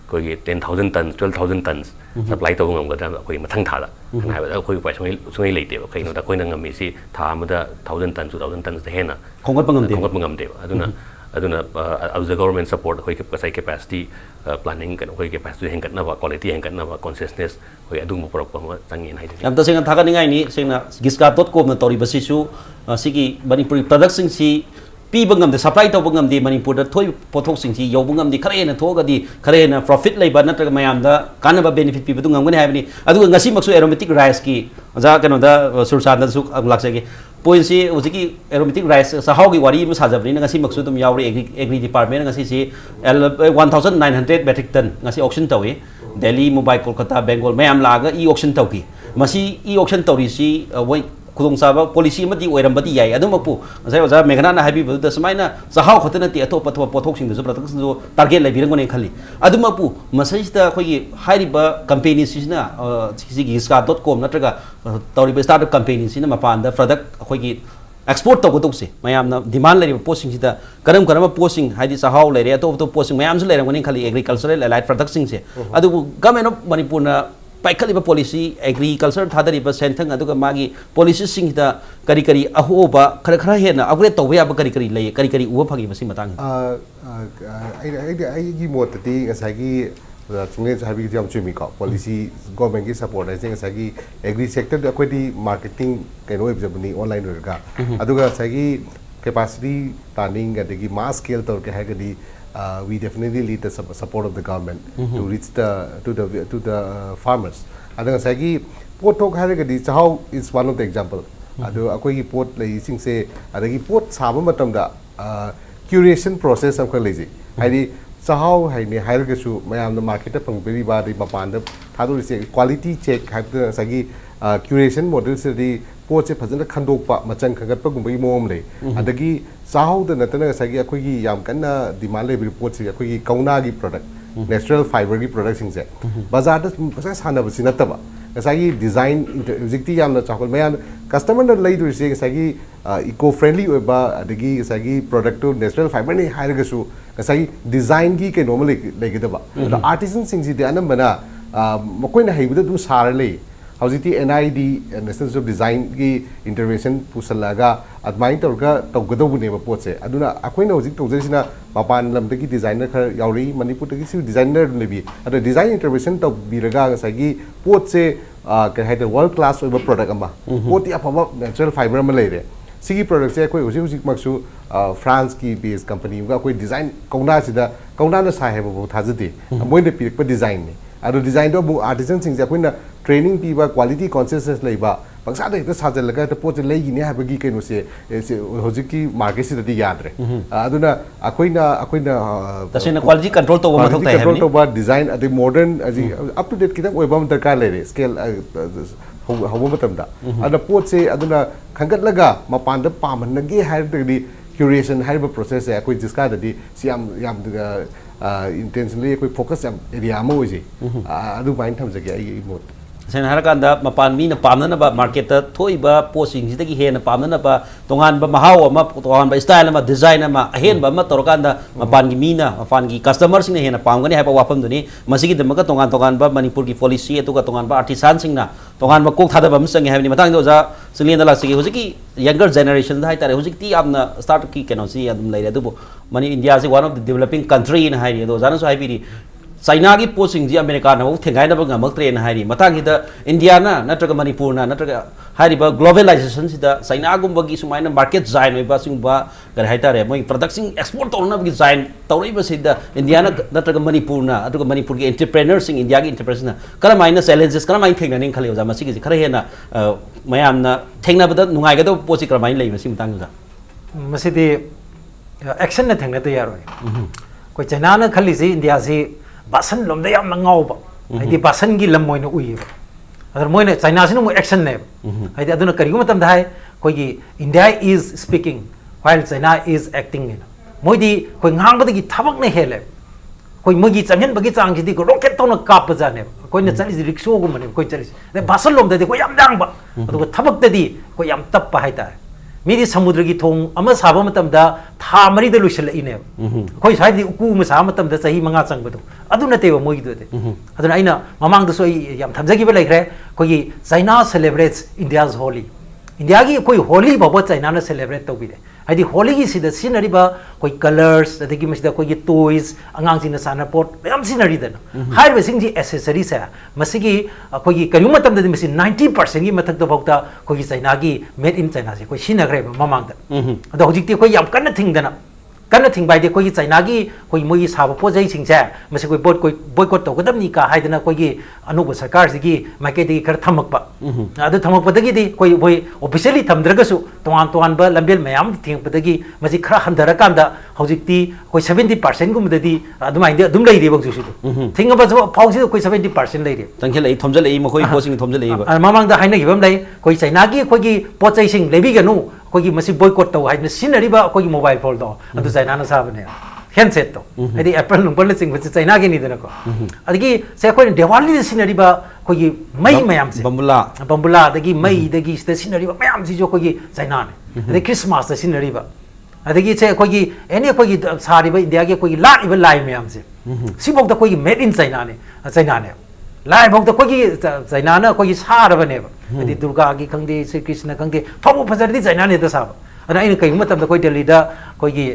koi 10,000 tons 12,000 tons supply to ngam ga koi mathang tha da hai ba koi pa sungai leite ba kai no da koi na ngam mi si tha ma da 1,000 tons 2,000 tons de hena khongat pangam de aduna as the government support koi sai capacity planning kan koi capacity heng kan na ba quality heng kan na ba consciousness koi adu mo prok ma changin hai am ta senga thaga ningai ni sengna giska.com na tori basi su sigi manipuri production si pibangam de supply to bangam de manipur da thoi pothok sing si yobangam de khare na thoga di khare na profit leiba na tra mayam da kanaba benefit pi betu ngam gani haibni adu ngasi maksu aromatic rice ki ja kano da sursan da su laksage point si ujiki aromatic rice sa how gi wari mu sajabni na ngasi maksu dum yawri agri department ngasi si 1900 metric ton ngasi auction tawi Delhi Mumbai Kolkata Bengal mayam laga e auction tawki masi e auction tawri si wai kudong saba policy mati oiram bati yai adum apu sai oja meghana na habi da samaina sahau khotana ti atop atop pothok sing da production jo target lai birang ne khali adum apu masai sta khoi hairi ba company sina sigi giska.com natraga tori ba startup company sina mapan da product khoi gi export to gotuk se mayam na demand lai posting sida karam posting haidi sahau lai re atop atop posting mayam su lai rang ne khali agricultural allied product sing se adu government of Manipur na paikaliba policy agriculture thadariba senthang aduga magi policy sing da kari ahoba khara hena upgrade to ya ba kari lay kari uwa phagi masi matang ai gi mot ti ngasagi chunge habi jam chumi ko policy government gi support ai ngasagi agri sector da koi di marketing kaino ebjabni online ga aduga sagi capacity planning adagi mass scale tor ke hagadi we definitely need the support of the government to reach to the farmers. Adang sagi pot thok hare gadi chahau is one of the example. Ado akoi gi pot lai sing se adagi pot saba matam da curation process am kha leji. Haidi chahau haini hire ga su mayam the market ta pangperi ba di mapan da thadu se quality check ha sagi curation model se di pot se phajana khandok pa machang khagat pa gumbai mom le adagi chahau da natana sagi akoi gi yam kanna demand le pot se akoi gi kauna gi product natural fiber gi product sing se bazar da pasa sana ba sinata ba sagi design jikti yam na chakol mayan customer na lai du se sagi eco friendly oba adagi sagi product to natural fiber ni hire ga su sagi design gi ke normally le gi da ba artisan sing si de anam bana makoi na haibu da du sar le Howziti NID National Institute of Design ki intervention pusalaga admai torga togado bune ba potse aduna akoina hojik togjesina mapan lam tagi designer khar yauri manipur tagi si designer lebi ada design intervention to biraga sagi potse ka haida world class oba product amba poti apaba natural fiber ma leire sigi product se koi hojik maksu France ki based company ga koi design kauna sida kauna na sai hebo thajati moine pirik pa design ni adu design do bu artisan sing se koina training piba quality consciousness leiba pangsa de ta sajal laga ta pot lei gi ne ha bagi kaino se hojiki market se di yadre aduna akoina tasena quality control to ma thok ta control to ba design adi modern aji up to date kitam oibam darkar lere scale hawo matam da ada pot se aduna khangat laga mapan da paman nage hair di curation haiba process se akoi jiska da di siam yam intentionally akoi focus yam area ma oje adu bain tham jage ai mot ꯁꯦꯡꯅ ꯍꯥꯏꯔꯀꯥꯟꯗ ꯃꯄꯥꯟ ꯃꯤꯅ ꯄꯥꯝꯅꯅꯕ ꯃꯥꯔꯀꯦꯠꯇ ꯊꯣꯛꯏꯕ ꯄꯣꯠꯁꯤꯡꯁꯤꯗꯒꯤ ꯍꯦꯟꯅ ꯄꯥꯝꯅꯅꯕ ꯇꯣꯉꯥꯟꯕ ꯃꯍꯥꯎ ꯑꯃ ꯇꯣꯉꯥꯟꯕ ꯁ꯭ꯇꯥꯏꯜ ꯑꯃ ꯗꯤꯖꯥꯏꯟ ꯑꯃ ꯑꯍꯦꯟꯕ ꯑꯃ ꯇꯧꯔꯀꯥꯟꯗ ꯃꯄꯥꯟꯒꯤ ꯃꯤꯅ ꯃꯄꯥꯟꯒꯤ ꯀꯁꯇꯃꯔꯁꯤꯡꯅ ꯍꯦꯟꯅ ꯄꯥꯝꯒꯅꯤ ꯍꯥꯏꯕ ꯋꯥꯐꯝꯗꯨꯅꯤ ꯃꯁꯤꯒꯤꯗꯃꯛꯇ ꯇꯣꯉꯥꯟ ꯇꯣꯉꯥꯟꯕ ꯃꯅꯤꯄꯨꯔꯒꯤ ꯄꯣꯂꯤꯁꯤ ꯑꯗꯨꯒ ꯇꯣꯉꯥꯟꯕ ꯑꯥꯔꯇꯤꯁꯥꯟꯁꯤꯡꯅ ꯇꯣꯉꯥꯟꯕ ꯀꯣꯛ ꯊꯥꯗꯕ ꯑꯃ ꯆꯪꯉꯦ ꯍꯥꯏꯕꯅꯤ ꯃꯇꯥꯡꯗ ꯑꯣꯖꯥ ꯆꯤꯡꯂꯦꯟꯗ ꯂꯥꯛꯆꯒꯦ ꯍꯧꯖꯤꯛꯀꯤ ꯌꯪꯒꯔ ꯖꯦꯅꯦꯔꯦꯁꯟꯗ ꯍꯥꯏꯇꯥꯔꯦ ꯍꯧꯖꯤꯛꯇꯤ ꯌꯥꯝꯅ ꯁ꯭ꯇꯥꯔꯠꯑꯞꯀꯤ ꯀꯩꯅꯣꯁꯤ ꯑꯗꯨꯝ ꯂꯩꯔꯦ ꯑꯗꯨꯕꯨ ꯏꯟꯗꯤꯌꯥꯁꯤ ꯋꯥꯟ ꯑꯣꯐ ꯗ ꯗꯦꯕꯂꯞꯄꯤꯡ ꯀꯟꯇ꯭ꯔꯤꯅ ꯍꯥꯏꯔꯤ ꯑꯗꯣ ꯑꯣꯖꯥꯅꯁꯨ ꯍꯥꯏꯕꯤꯔꯤ ꯆꯥꯏꯅꯥꯒꯤ ꯄꯣꯠꯁꯤꯡꯁꯤ ꯑꯃꯦꯔꯤꯀꯥꯅꯐꯥꯎ ꯊꯦꯡꯒꯥꯏꯅꯕ ꯉꯝꯃꯛꯇ꯭ꯔꯦꯅ ꯍꯥꯏꯔꯤ ꯃꯇꯥꯡꯁꯤꯗ ꯏꯟꯗꯤꯌꯥꯅ ꯅꯠꯇ꯭ꯔꯒ ꯃꯅꯤꯄꯨꯔꯅ ꯅꯠꯇ꯭ꯔꯒ ꯍꯥꯏꯔꯤꯕ ꯒ꯭ꯂꯣꯕꯦꯂꯥꯏꯖꯦꯁꯟꯁꯤꯗ ꯆꯥꯏꯅꯥꯒꯨꯝꯕꯒꯤ ꯁꯨꯃꯥꯏꯅ ꯃꯥꯔꯀꯦꯠ ꯖꯥꯏꯟ ꯑꯣꯏꯕ ꯑꯁꯤꯒꯨꯝꯕ ꯀꯔꯤ ꯍꯥꯏꯇꯥꯔꯦ ꯃꯣꯏ ꯄ꯭ꯔꯗꯛꯁꯤꯡ ꯑꯦꯛꯁꯄꯣꯔꯠ ꯇꯧꯅꯕꯒꯤ ꯖꯥꯏꯟ ꯇꯧꯔꯛꯏꯕꯁꯤꯗ ꯏꯟꯗꯤꯌꯥꯅ ꯅꯠꯇ꯭ꯔꯒ ꯃꯅꯤꯄꯨꯔꯅ ꯑꯗꯨꯒ ꯃꯅꯤꯄꯨꯔꯒꯤ ꯑꯦꯟꯇꯔꯄ꯭ꯔꯦꯅꯔꯁꯤꯡ ꯏꯟꯗꯤꯌꯥꯒꯤ ꯑꯦꯟꯇꯔꯄ꯭ꯔꯦꯅꯔꯁꯤꯡꯅ ꯀꯔꯝꯍꯥꯏꯅ ꯆꯦꯂꯦꯟꯖꯦꯁ ꯀꯔꯝꯍꯥꯏꯅ ꯊꯦꯡꯅꯅꯤ ꯈꯜꯂꯤ ꯑꯣꯖꯥ ꯃꯁꯤꯒꯤꯁꯤ ꯈꯔ ꯍꯦꯟꯅ ꯃꯌꯥꯝꯅ ꯊꯦꯡꯅꯕꯗ ꯅꯨꯡꯉꯥꯏꯒꯗꯕ ꯄꯣꯠꯁꯤ ꯀꯔꯝꯍꯥꯏꯅ ꯂꯩ ꯃꯁꯤ ꯃꯇꯥꯡꯗꯨꯗ ꯃꯁꯤꯗꯤ ꯑꯦꯛꯁꯟꯅ ꯊꯦꯡꯅꯗ ꯌꯥꯔꯣꯏ ꯑꯩꯈꯣꯏ ꯆꯩꯅꯥꯅ ꯈꯜꯂꯤꯁꯤ ꯏꯟꯗꯤꯌꯥꯁꯤ ꯕꯥꯁꯟ ꯂꯣꯝꯗ ꯌꯥꯝꯅ ꯉꯥꯎꯕ ꯍꯥꯏꯗꯤ ꯕꯥꯁꯟꯒꯤ ꯂꯝ ꯑꯣꯏꯅ ꯎꯏꯌꯦꯕ ꯑꯗꯨꯅ ꯃꯣꯏꯅ ꯆꯩꯅꯥꯁꯤꯅ ꯑꯃꯨꯛ ꯑꯦꯛꯁꯟꯅꯦꯕ ꯍꯥꯏꯗꯤ ꯑꯗꯨꯅ ꯀꯔꯤꯒꯨꯝꯕ ꯃꯇꯝꯗ ꯍꯥꯏ ꯑꯩꯈꯣꯏꯒꯤ ꯏꯟꯗꯤꯌꯥ ꯏꯖ ꯁ꯭ꯄꯤꯀꯤꯡ ꯋꯥꯏꯜ ꯆꯩꯅꯥ ꯏꯖ ꯑꯦꯛꯇꯤꯡ ꯍꯥꯏꯅ ꯃꯣꯏꯗꯤ ꯑꯩꯈꯣꯏ ꯉꯥꯡꯕꯗꯒꯤ ꯊꯕꯛꯅ ꯍꯦꯜꯂꯦꯕ ꯑꯩꯈꯣꯏ ꯃꯣꯏꯒꯤ ꯆꯪꯍꯟꯕꯒꯤ ꯆꯥꯡꯁꯤꯗꯤ ꯔꯣꯀꯦꯠ ꯇꯧꯅ ꯀꯥꯞꯄꯖꯥꯠꯅꯦꯕ ꯑꯩꯈꯣꯏꯅ ꯆꯠꯂꯤꯁꯤ ꯔꯤꯛꯁꯣꯒꯨꯝꯕꯅꯦꯕ ꯑꯩꯈꯣꯏ ꯆꯠꯂꯤꯁꯤ ꯑꯗꯩ ꯕꯥꯁꯟ ꯂꯣꯝꯗꯗꯤ ꯑꯩꯈꯣꯏ ꯌꯥꯝ ꯌꯥꯡꯕ ꯑꯗꯨꯒ ꯊꯕꯛꯇꯗꯤ ꯑꯩꯈꯣꯏ ꯌꯥꯝ ꯇꯞꯄ ꯍꯥꯏꯇꯥꯔꯦ ꯃꯤꯗꯤ ꯁꯃꯨꯗ꯭ꯔꯒꯤ ꯊꯣꯡ ꯑꯃ ꯁꯥꯕ ꯃꯇꯝꯗ ꯊꯥ 4ꯗ ꯂꯣꯏꯁꯤꯜꯂꯛꯏꯅꯦꯕ ꯑꯩꯈꯣꯏ ꯁ꯭ꯋꯥꯏꯗꯤ ꯎꯀꯨ ꯑꯃ ꯁꯥꯕ ꯃꯇꯝꯗ ꯆꯍꯤ 5 ꯆꯪꯕꯗꯣ ꯑꯗꯨ ꯅꯠꯇꯦꯕ ꯃꯣꯏꯒꯤꯗꯨꯗꯤ ꯑꯗꯨꯅ ꯑꯩꯅ ꯃꯃꯥꯡꯗꯁꯨ ꯑꯩ ꯌꯥꯝ ꯊꯝꯖꯈꯤꯕ ꯂꯩꯈ꯭ꯔꯦ ꯑꯩꯈꯣꯏꯒꯤ ꯆꯩꯅꯥ ꯁꯦꯂꯦꯕ꯭ꯔꯦꯠꯁ ꯏꯟꯗꯤꯌꯥꯁ ꯍꯣꯂꯤ ꯏꯟꯗꯤꯌꯥꯒꯤ ꯑꯩꯈꯣꯏ ꯍꯣꯂꯤ ꯐꯥꯎꯕ ꯆꯩꯅꯥꯅ ꯁꯦꯂꯦꯕ꯭ꯔꯦꯠ ꯇꯧꯕꯤꯔꯦ ꯍꯥꯏꯗꯤ ꯍꯣꯂꯤꯒꯤꯁꯤꯗ ꯁꯤꯖꯤꯟꯅꯔꯤꯕ ꯑꯩꯈꯣꯏ ꯀꯂꯔꯁ ꯑꯗꯒꯤ ꯃꯁꯤꯗ ꯑꯩꯈꯣꯏꯒꯤ ꯇꯣꯏꯁ ꯑꯉꯥꯡꯁꯤꯡꯅ ꯁꯥꯟꯅꯄꯣꯠ ꯃꯌꯥꯝ ꯁꯤꯖꯤꯟꯅꯔꯤꯗꯅ ꯍꯥꯏꯔꯤꯕꯁꯤꯡꯁꯤ ꯑꯦꯁꯦꯁꯔꯤꯁꯦ ꯃꯁꯤꯒꯤ ꯑꯩꯈꯣꯏꯒꯤ ꯀꯔꯤꯒꯨꯝꯕ ꯃꯇꯝꯗꯗꯤ ꯃꯁꯤ 90%ꯒꯤ ꯃꯊꯛꯇꯐꯥꯎꯗ ꯑꯩꯈꯣꯏꯒꯤ ꯆꯩꯅꯥꯒꯤ ꯃꯦꯗ ꯏꯟ ꯆꯩꯅꯥꯁꯦ ꯑꯩꯈꯣꯏ ꯁꯤꯖꯤꯟꯅꯈ꯭ꯔꯦꯕ ꯃꯃꯥꯡꯗ ꯑꯗꯣ ꯍꯧꯖꯤꯛꯇꯤ ꯑꯩꯈꯣꯏ ꯌꯥꯝ ꯀꯟꯅ ꯊꯤꯡꯗꯅ ꯀꯟꯅ ꯊꯤꯡꯕ ꯍꯥꯏꯗꯤ ꯑꯩꯈꯣꯏꯒꯤ ꯆꯩꯅꯥꯒꯤ ꯑꯩꯈꯣꯏ ꯃꯣꯏꯒꯤ ꯁꯥꯕ ꯄꯣꯠ ꯆꯩꯁꯤꯡꯁꯦ ꯃꯁꯤ ꯑꯩꯈꯣꯏ ꯕꯣꯏꯀꯣꯠ ꯇꯧꯒꯗꯕꯅꯤ ꯀ ꯍꯥꯏꯗꯅ ꯑꯩꯈꯣꯏꯒꯤ ꯑꯅꯧꯕ ꯁꯔꯀꯥꯔꯁꯤꯒꯤ ꯃꯥꯏꯀꯩꯗꯒꯤ ꯈꯔ ꯊꯝꯃꯛꯄ ꯑꯗꯨ ꯊꯝꯃꯛꯄꯗꯒꯤꯗꯤ ꯑꯩꯈꯣꯏ ꯃꯣꯏ ꯑꯣꯐꯤꯁꯤꯌꯦꯜꯂꯤ ꯊꯝꯗ꯭ꯔꯒꯁꯨ ꯇꯣꯉꯥꯟ ꯇꯣꯉꯥꯟꯕ ꯂꯝꯕꯦꯜ ꯃꯌꯥꯝ ꯊꯦꯡꯉꯛꯄꯗꯒꯤ ꯃꯁꯤ ꯈꯔ ꯍꯟꯊꯔꯀꯥꯟꯗ ꯍꯧꯖꯤꯛꯇꯤ ꯑꯩꯈꯣꯏ 70%ꯒꯨꯝꯕꯗꯗꯤ ꯑꯗꯨꯃꯥꯏꯅꯗꯤ ꯑꯗꯨꯝ ꯂꯩꯔꯤꯕ ꯍꯧꯖꯤꯛꯁꯨ ꯊꯤꯡꯉꯕ ꯐꯥꯎꯁꯤꯗ ꯑꯩꯈꯣꯏ 70% ꯂꯩꯔꯤ ꯆꯪꯁꯤꯜꯂꯛꯏ ꯊꯣꯝꯖꯤꯜꯂꯛꯏ ꯃꯈꯣꯏ ꯄꯣꯠꯁꯤꯡ ꯊꯣꯝꯖꯤꯜꯂꯛꯏꯕ ꯃꯃꯥꯡꯗ ꯍꯥꯏꯅꯈꯤꯕ ꯑꯃ ꯂꯩ ꯑꯩꯈꯣꯏ ꯆꯩꯅꯥꯒꯤ ꯑꯩꯈꯣꯏꯒꯤ ꯄꯣꯠ ꯆꯩꯁꯤꯡ ꯂꯩꯕꯤꯒꯅꯨ ꯑꯩꯈꯣꯏꯒꯤ ꯃꯁꯤ ꯕꯣꯏꯀꯣꯠ ꯇꯧ ꯍꯥꯏꯗꯅ ꯁꯤꯖꯤꯟꯅꯔꯤꯕ ꯑꯩꯈꯣꯏꯒꯤ ꯃꯣꯕꯥꯏꯜ ꯐꯣꯟꯗꯣ ꯑꯗꯨ ꯆꯩꯅꯥꯅ ꯁꯥꯕꯅꯦ ꯍꯦꯟꯁꯦꯠꯇꯣ ꯍꯥꯏꯗꯤ ꯑꯦꯄꯜ ꯅꯨꯡꯄꯜꯅꯆꯤꯡꯕꯁꯤ ꯆꯩꯅꯥꯒꯤꯅꯤꯗꯅꯀꯣ ꯑꯗꯒꯤ ꯁꯦ ꯑꯩꯈꯣꯏꯅ ꯗꯤꯋꯥꯂꯤꯗ ꯁꯤꯖꯤꯟꯅꯔꯤꯕ ꯑꯩꯈꯣꯏꯒꯤ ꯃꯩ ꯃꯌꯥꯝꯁꯦ ꯕꯝꯕꯨꯂꯥ ꯑꯗꯒꯤ ꯃꯩꯗꯒꯤ ꯁꯤꯗ ꯁꯤꯖꯤꯟꯅꯔꯤꯕ ꯃꯌꯥꯝꯁꯤꯁꯨ ꯑꯩꯈꯣꯏꯒꯤ ꯆꯩꯅꯥꯅꯦ ꯑꯗꯩ ꯈ꯭ꯔꯤꯁꯃꯥꯁꯇ ꯁꯤꯖꯤꯟꯅꯔꯤꯕ ꯑꯗꯒꯤ ꯁꯦ ꯑꯩꯈꯣꯏꯒꯤ ꯑꯦꯅꯤ ꯑꯩꯈꯣꯏꯒꯤ ꯁꯥꯔꯤꯕ ꯏꯟꯗꯤꯌꯥꯒꯤ ꯑꯩꯈꯣꯏꯒꯤ ꯂꯥꯠꯂꯤꯕ ꯂꯥꯏ ꯃꯌꯥꯝꯁꯦ ꯁꯤꯐꯥꯎꯗ ꯑꯩꯈꯣꯏꯒꯤ ꯃꯦꯗ ꯏꯟ ꯆꯩꯅꯥꯅꯦꯕ ꯂꯥꯏꯐꯥꯎꯗ ꯑꯩꯈꯣꯏꯒꯤ ꯆꯩꯅꯥꯅ ꯑꯩꯈꯣꯏꯒꯤ ꯁꯥꯔꯕꯅꯦꯕ ꯍꯥꯏꯗꯤ ꯗꯨꯔꯒꯥꯒꯤ ꯈꯪꯗꯦ ꯁ꯭ꯔꯤ ꯀ꯭ꯔꯤꯁꯅ ꯈꯪꯗꯦ ꯐꯕꯨ ꯐꯖꯔꯗꯤ ꯆꯩꯅꯥꯅꯦꯗ ꯁꯥꯕ ꯑꯗꯨꯅ ꯑꯩꯅ ꯀꯩꯒꯨꯝꯕ ꯃꯇꯝꯗ ꯑꯩꯈꯣꯏ ꯗꯦꯜꯂꯤꯗ ꯑꯩꯈꯣꯏꯒꯤ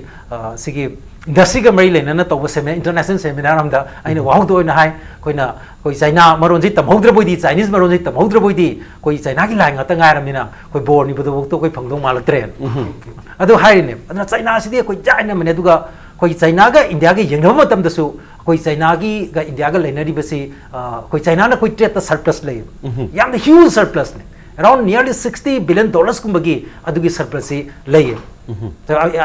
ꯁꯤꯒꯤ ꯏꯟꯗꯁꯇ꯭रीꯒ ꯃꯔꯤ ꯂꯩꯅꯅ ꯇꯧꯕ ꯏꯟꯇꯔꯅꯦꯁꯅꯦꯜ ꯁꯦꯃꯤꯅꯥꯔ ꯑꯃꯗ ꯑꯩꯅ ꯋꯥꯍꯧꯗ ꯑꯣꯏꯅ ꯍꯥꯏ ꯑꯩꯈꯣꯏ ꯆꯩꯅꯥ ꯃꯔꯣꯟꯁꯤ ꯇꯝꯍꯧꯗ꯭ꯔꯕꯣꯏꯗꯤ ꯆꯥꯏꯅꯤꯁ ꯃꯔꯣꯟꯁꯤ ꯇꯝꯍꯧꯗ꯭ꯔꯕꯣꯏꯗꯤ ꯑꯩꯈꯣꯏ ꯆꯩꯅꯥꯒꯤ ꯂꯥꯏ ꯉꯥꯛꯇ ꯉꯥꯏꯔꯕꯅꯤꯅ ꯑꯩꯈꯣꯏ ꯕꯣꯔ ꯅꯤꯕꯗꯐꯥꯎꯗ ꯑꯩꯈꯣꯏ ꯐꯪꯗꯧ ꯃꯥꯜꯂꯛꯇ꯭ꯔꯦꯅ ꯑꯗꯨ ꯍꯥꯏꯔꯤꯅꯦ ꯑꯗꯨꯅ ꯆꯩꯅꯥꯁꯤꯗꯤ ꯑꯩꯈꯣꯏ ꯖꯥꯏꯅ ꯑꯗꯨꯒ ꯑꯩꯈꯣꯏ ꯆꯩꯅꯥꯒ ꯏꯟꯗꯤꯌꯥꯒ ꯌꯦꯡꯅꯕ ꯃꯇꯝꯗꯁꯨ ꯑꯩꯈꯣꯏ ꯆꯩꯅꯥꯒꯤꯒ ꯏꯟꯗꯤꯌꯥꯒ ꯂꯩꯅꯔꯤꯕꯁꯤ ꯑꯩꯈꯣꯏ ꯆꯩꯅꯥꯅ ꯑꯩꯈꯣꯏ ꯇ꯭ꯔꯦꯗꯇ ꯁꯔꯄ꯭ꯂꯁ ꯂꯩꯌꯦꯕ ꯌꯥꯝꯅ ꯍ꯭ꯌꯨꯖ ꯁꯔꯄ꯭ꯂꯁꯅꯦ ꯑꯦꯔꯥꯎꯟ ꯅꯤꯌꯔꯂꯤ $60 billion ꯀꯨꯝꯕꯒꯤ ꯑꯗꯨꯒꯤ ꯁꯔꯄ꯭ꯂꯁꯁꯤ ꯂꯩꯌꯦꯕ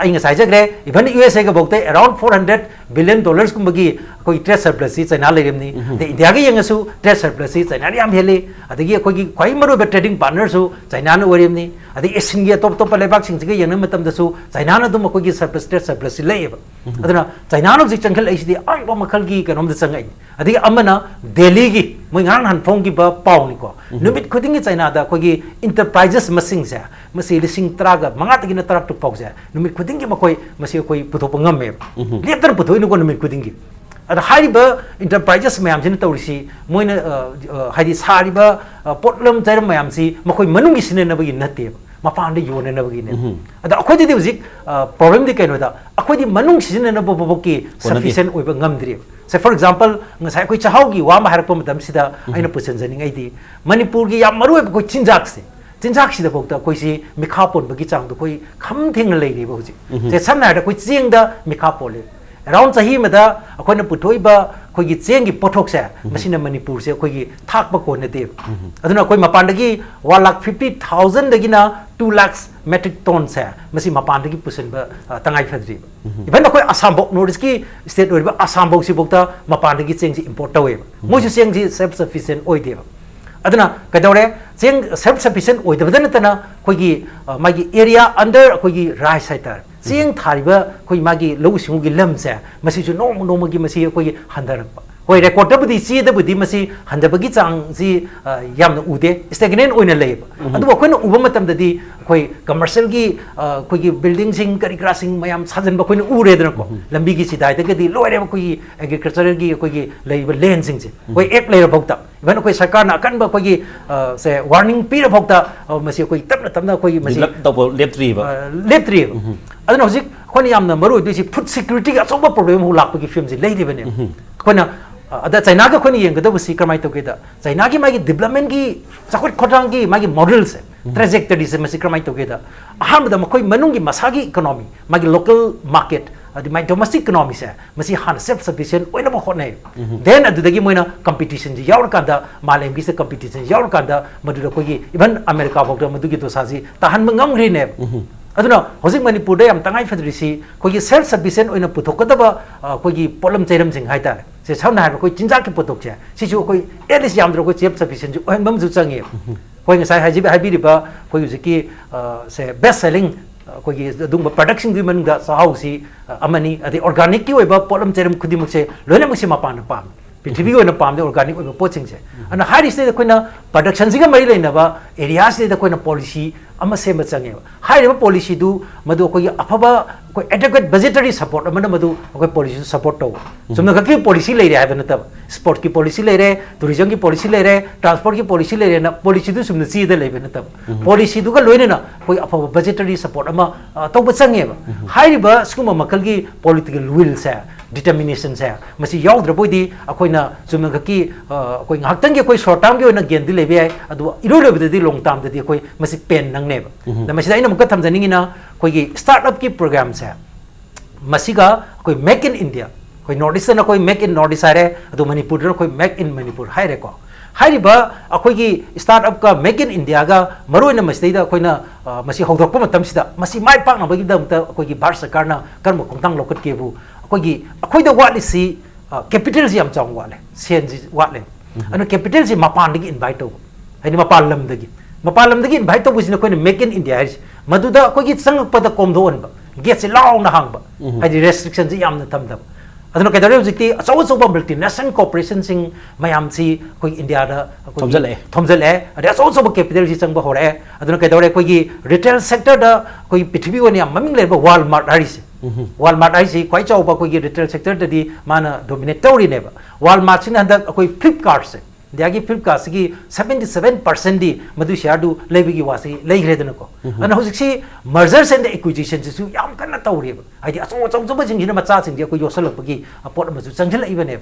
ꯑꯩ ꯉꯁꯥꯏ ꯍꯥꯏꯖꯈ꯭ꯔꯦ ꯏꯚꯟ USA ꯐꯥꯎꯗ ꯑꯦꯔꯥꯎꯟ $400 billion ꯀꯨꯝꯕꯒꯤ ꯑꯩꯈꯣꯏ ꯇ꯭ꯔꯦꯗ ꯁꯔꯄ꯭ꯂꯁꯁꯤ ꯆꯩꯅꯥ ꯂꯩꯔꯤꯕꯅꯤ ꯑꯗꯩ ꯏꯟꯗꯤꯌꯥꯒ ꯌꯦꯡꯉꯁꯨ ꯇ꯭ꯔꯦꯗ ꯁꯔꯄ꯭ꯂꯁꯁꯤ ꯆꯩꯅꯥꯅ ꯌꯥꯝ ꯍꯦꯜꯂꯤ ꯑꯗꯒꯤ ꯑꯩꯈꯣꯏꯒꯤ ꯈ꯭ꯋꯥꯏ ꯃꯔꯨꯑꯣꯏꯕ ꯇ꯭ꯔꯦꯗꯤꯡ ꯄꯥꯔꯠꯅꯔꯁꯨ ꯆꯩꯅꯥꯅ ꯑꯣꯏꯔꯤꯕꯅꯤ ꯑꯗꯒꯤ ꯑꯦꯁꯤꯌꯟꯒꯤ ꯑꯇꯣꯞ ꯑꯇꯣꯞꯄ ꯂꯩꯕꯥꯛꯁꯤꯡꯁꯤꯒ ꯌꯦꯡꯅꯕ ꯃꯇꯝꯗꯁꯨ ꯆꯩꯅꯥꯅ ꯑꯗꯨꯝ ꯑꯩꯈꯣꯏꯒꯤ ꯇ꯭ꯔꯦꯗ ꯁꯔꯄ꯭ꯂꯁꯁꯤ ꯂꯩꯌꯦꯕ ꯑꯗꯨꯅ ꯆꯩꯅꯥꯅ ꯍꯧꯖꯤꯛ ꯆꯪꯈꯠꯂꯛꯏꯁꯤꯗꯤ ꯑꯉꯛꯄ ꯃꯈꯜꯒꯤ ꯀꯩꯅꯣꯝꯗ ꯆꯪꯉꯛꯏꯅꯤ ꯑꯗꯒꯤ ꯑꯃꯅ ꯗꯦꯜꯂꯤꯒꯤ ꯃꯣꯏ ꯉꯔꯥꯡ ꯅꯍꯥꯟ ꯐꯣꯡꯈꯤꯕ ꯄꯥꯎꯅꯤꯀꯣ ꯅꯨꯃꯤꯠ ꯈꯨꯗꯤꯡꯒꯤ ꯆꯩꯅꯥꯗ ꯑꯩꯈꯣꯏꯒꯤ ꯏꯟꯇꯔꯄ꯭ꯔꯥꯏꯖꯦꯁ ꯃꯁꯤꯡꯁꯦ ꯃꯁꯤ 9,500ꯗꯒꯤꯅ 13,000 ꯐꯥꯎꯁꯦ ꯅꯨꯃꯤꯠ ꯈꯨꯗꯤꯡꯒꯤ ꯃꯁꯤ ꯑꯩꯈꯣꯏ ꯄꯨꯊꯣꯛꯄ ꯉꯝꯃꯦꯕ ꯂꯦꯞꯇꯅ ꯄꯨꯊꯣꯛꯏꯅꯀꯣ ꯅꯨꯃꯤꯠ ꯈꯨꯗꯤꯡꯒꯤ ꯑꯗ ꯍꯥꯏꯔꯤꯕ इंटरप्राइजेस मैम से तौरीसी मोइन हाइदि सारिबा पोटलम चैरम मैम सी मखोई मनुंगी सिनेनबगी नते मपान योननबगी ने अदा अखोइदि हुजिक प्रॉब्लम दि कैनोदा अखोइदि मनुंग सिनेनब बबकी सफिशिएंट ओइबा ngамद्रि से for example ngasai koi chahaugi wa ma harakpa matam sida aina pusenjaningai di manipur gi yam maru koi chinjak se chinjak sida bokta koi si mikha pon bagi chang do koi kham thing lei ri ba huji je samna da koi ching da mikha pole around sahi mada akoina puthoi ba koi gi cheng gi pothok se masina manipur se koi gi thak ba ko ne de aduna koi mapan dagi 1,50,000 dagi na 2 lakhs metric ton se masi mapan dagi pusen ba tangai phadri even koi asam bok north ki state oi ba asam bok si bokta mapan dagi cheng si import tawe mo si cheng si self sufficient oi de aduna kadore cheng self sufficient oi de badana tana koi gi magi area under koi gi rice saitar cheng thariba koi magi lo singu gi lam se masi ju nom gi masi koi gi handarak hoi record budi si da budi masi handa bagi chang si yam na ude stagnant oina lei adu khoi na uba matam da di khoi commercial gi khoi gi building sing kari crashing mayam sajan ba khoi na ure da ko lambi gi sidai da di loi re khoi agriculture gi khoi gi lei ba land sing je khoi ek lei ra bokta even khoi sarkar na kan ba khoi gi se warning pi ra bokta masi khoi tamna khoi gi masi double leptri ba aduna hojik khoi yam na maru du si food security ga soba problem hu lak gi film ji lei de bane khoi na ada China ka khoi yeng da busi kamai to ke da China ki magi development gi sakhot khotang gi magi model se trajectory se masi kamai to ke da aham da khoi manung gi masagi economy magi local market adi my domestic economy se masi han self sufficient oina ba khone then adu da gi moina competition ji yaur kan da malem gi se competition yaur kan da madu da khoi gi even America bok da madu gi to sa ji tahan mangam ri ne aduna hojik manipur da yam tangai fadrisi khoi gi self sufficient oina puthok da ba khoi gi problem chairam jing hai ta se sauna ha khoi jinja ki puthok che si chu khoi at least yam dro khoi self sufficient ju oin bam ju changi khoi ngai hai ji hai bi ba khoi ji ki se best selling khoi gi dung ba production gi man da sa house amani adi organic ki oi ba problem chairam khudi muk se loina muk se ma pa na pa पृथ्वी को पाम organic पोचिंग से हाई से production से मरी लेना एरिया से पॉलिसी सेम चंगे पॉलिसी मधु अफब adequate budgetary support policy support तौ चुना खी पॉलिसी लेरे है नतब स्पोर्ट की पॉलिसी लेरे टूरिज्म की पॉलिसी लेरे ट्रांसपोर्ट की पॉलिसी लेरे पॉलिसी सुन चीद लेबे नतब पॉलिसी लोइना कोई अफब बजेटरी सपोर्ट तब चंगे सिगुम मखल की पॉलिटिकल विल से डिटर्मिनेशन से मसी याउद्रबोदी अखोइना चुमन खकी अखोइ ngakhtang ge koi short term ge oina gain di lebe ai adu iro lebe di long term de koi masi pen nang ne da masi aina mukka thamjani na koi gi startup ki program se masi ga koi make in India koi northeast na koi make in northeast are adu manipur na koi make in manipur hai re ko हाइरिबा अखोइगी startup का make in India का मरोइना मसिदा अखोइना मसी हौदोकपा मतमसिदा मसी माइ पाकनाबगी दमता अखोइगी भारत सरकारना कर्म खोंतांग लोकत केबु अखोइगी अखोइदा वाटलिसी capital G हम चांग वाले सेन जी वाले अन कैपिटल जी मपानदगी इनवाइट तो हाइनि मपान लमदगी इनवाइट तो बुजिना अखोइना मेक इन इंडिया हाइस मदुदा अखोइगी संगपदा कोमदोनबा गेट से लाउना हांगबा हाइदि रेस्ट्रिक्शन जी यामना थमदब अदुना कदरे हुजिकती अचौ मल्टीनेशनल कॉर्पोरेशन सिंग मयाम सी कोई इंडिया दा थमजले अदे अचौ कैपिटल जी चंग होरे अदुना कदरे कोई रिटेल सेक्टर दा कोई पृथ्वी वने ममिंग लेबा वालमार्ट हारिसे वालमार्ट हारिसे क्वाइ चौबा कोई रिटेल सेक्टर ददी माना डोमिनेट तौरी नेबा वालमार्ट सिन हंदा कोई फ्लिपकार्ट से दियागी फ्लिपकार्ट की 77% दी मधु शेयर दु लेबिगी वासी लेग्रेदन को अन हुजिकसी मर्जर्स एंड एक्विजिशन जिसु याम कन्ना तौरेबा हाइदि असो चौजब जिंगिना मचा सिंग को योसलपगी अपोट मजु चंगल इबने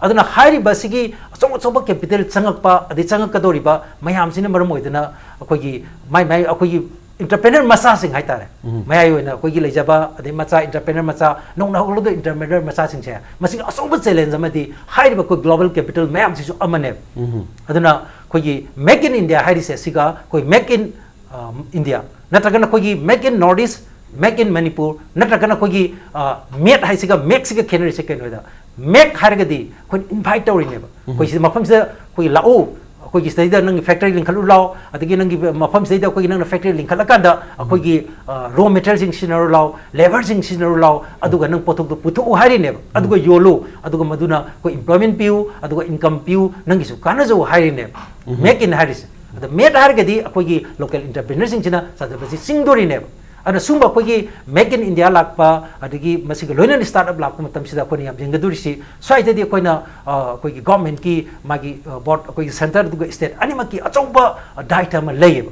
अदुना हाइरि बसिगी असो चौब कैपिटल चंगकपा अदि चंगकदोरिबा मयाम सिन मरम होइदना अखोगी माइ अखोगी इंटरप्रेनर मचा सिंग हाइतारे मयाय होइना अखोगी लेजबा अदि मचा इंटरप्रेनर मचा नोंना होलो इंटरप्रेनर मचा सिंग से मसिग असोब चैलेंज अमदि हाइरिबा को ग्लोबल कैपिटल मयाम सिसु अमने अदुना कोई मेक इन इंडिया हाइरिसे सिगा कोई मेक इन इंडिया नत्रगना कोई make in north east make in Manipur नत्रगना कोई मेक हाइसिगा मेक सिगा केनरी से केनोदा मेक हारगदी कोई इनवाइट तौरिनेबा कोई मफम से कोई लाओ कोई स्टेज नंग फैक्ट्री लिंखलु लाओ अदगी नंग मफम स्टेज कोई नंग फैक्ट्री लिंखलकांदा कोई रॉ मटेरियल सिनरो लाओ लेबर सिनरो लाओ अदुगा नंग पोथोक तो पुथो हारिनेबा अदुगा योलो अदुगा मदुना कोई एम्प्लॉयमेंट पियु अदुगा इनकम पियु नंगिसु कानजो हारिनेबा मेक इन हारिस अद मेक हारगदी कोई लोकल एंटरप्रेन्योर सिंगना साजबसी सिंगदोरिनेबा अन सुंबा कोई make in India Lakpa अदगी मसिग लोइनन startup Lakpa मतमसिदा कोनी याम जेंगदुरिसी स्वाइददी कोइना कोई गवर्नमेंट की मागी बोर्ड कोई सेंटर दुगा स्टेट अनिमकी अचौबा डाइट अमा लेयब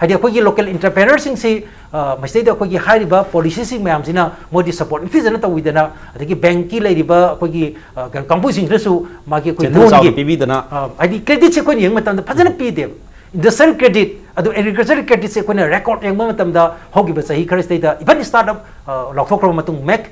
हाइदि कोई लोकल एंटरप्रेन्योर सिंग सी मसिदा कोई हाइरिबा पॉलिसी सिंग मयाम सिना मोदी सपोर्ट फिजन तविदना अदगी बैंक की लेरिबा कोई कंपू सिंगसु मागी कोई लोन की पिबिदना हाइदि क्रेडिट से कोई यंग मतम फजन पीदेब इंडस्ट्रियल क्रेडिट अदु एग्रीकल्चर क्रेडिट से कोई रेकॉर्ड यंग मतमदा होगिबा सही खरस्तेदा इवन स्टार्टअप लॉकथोक्रो मतुंग मेक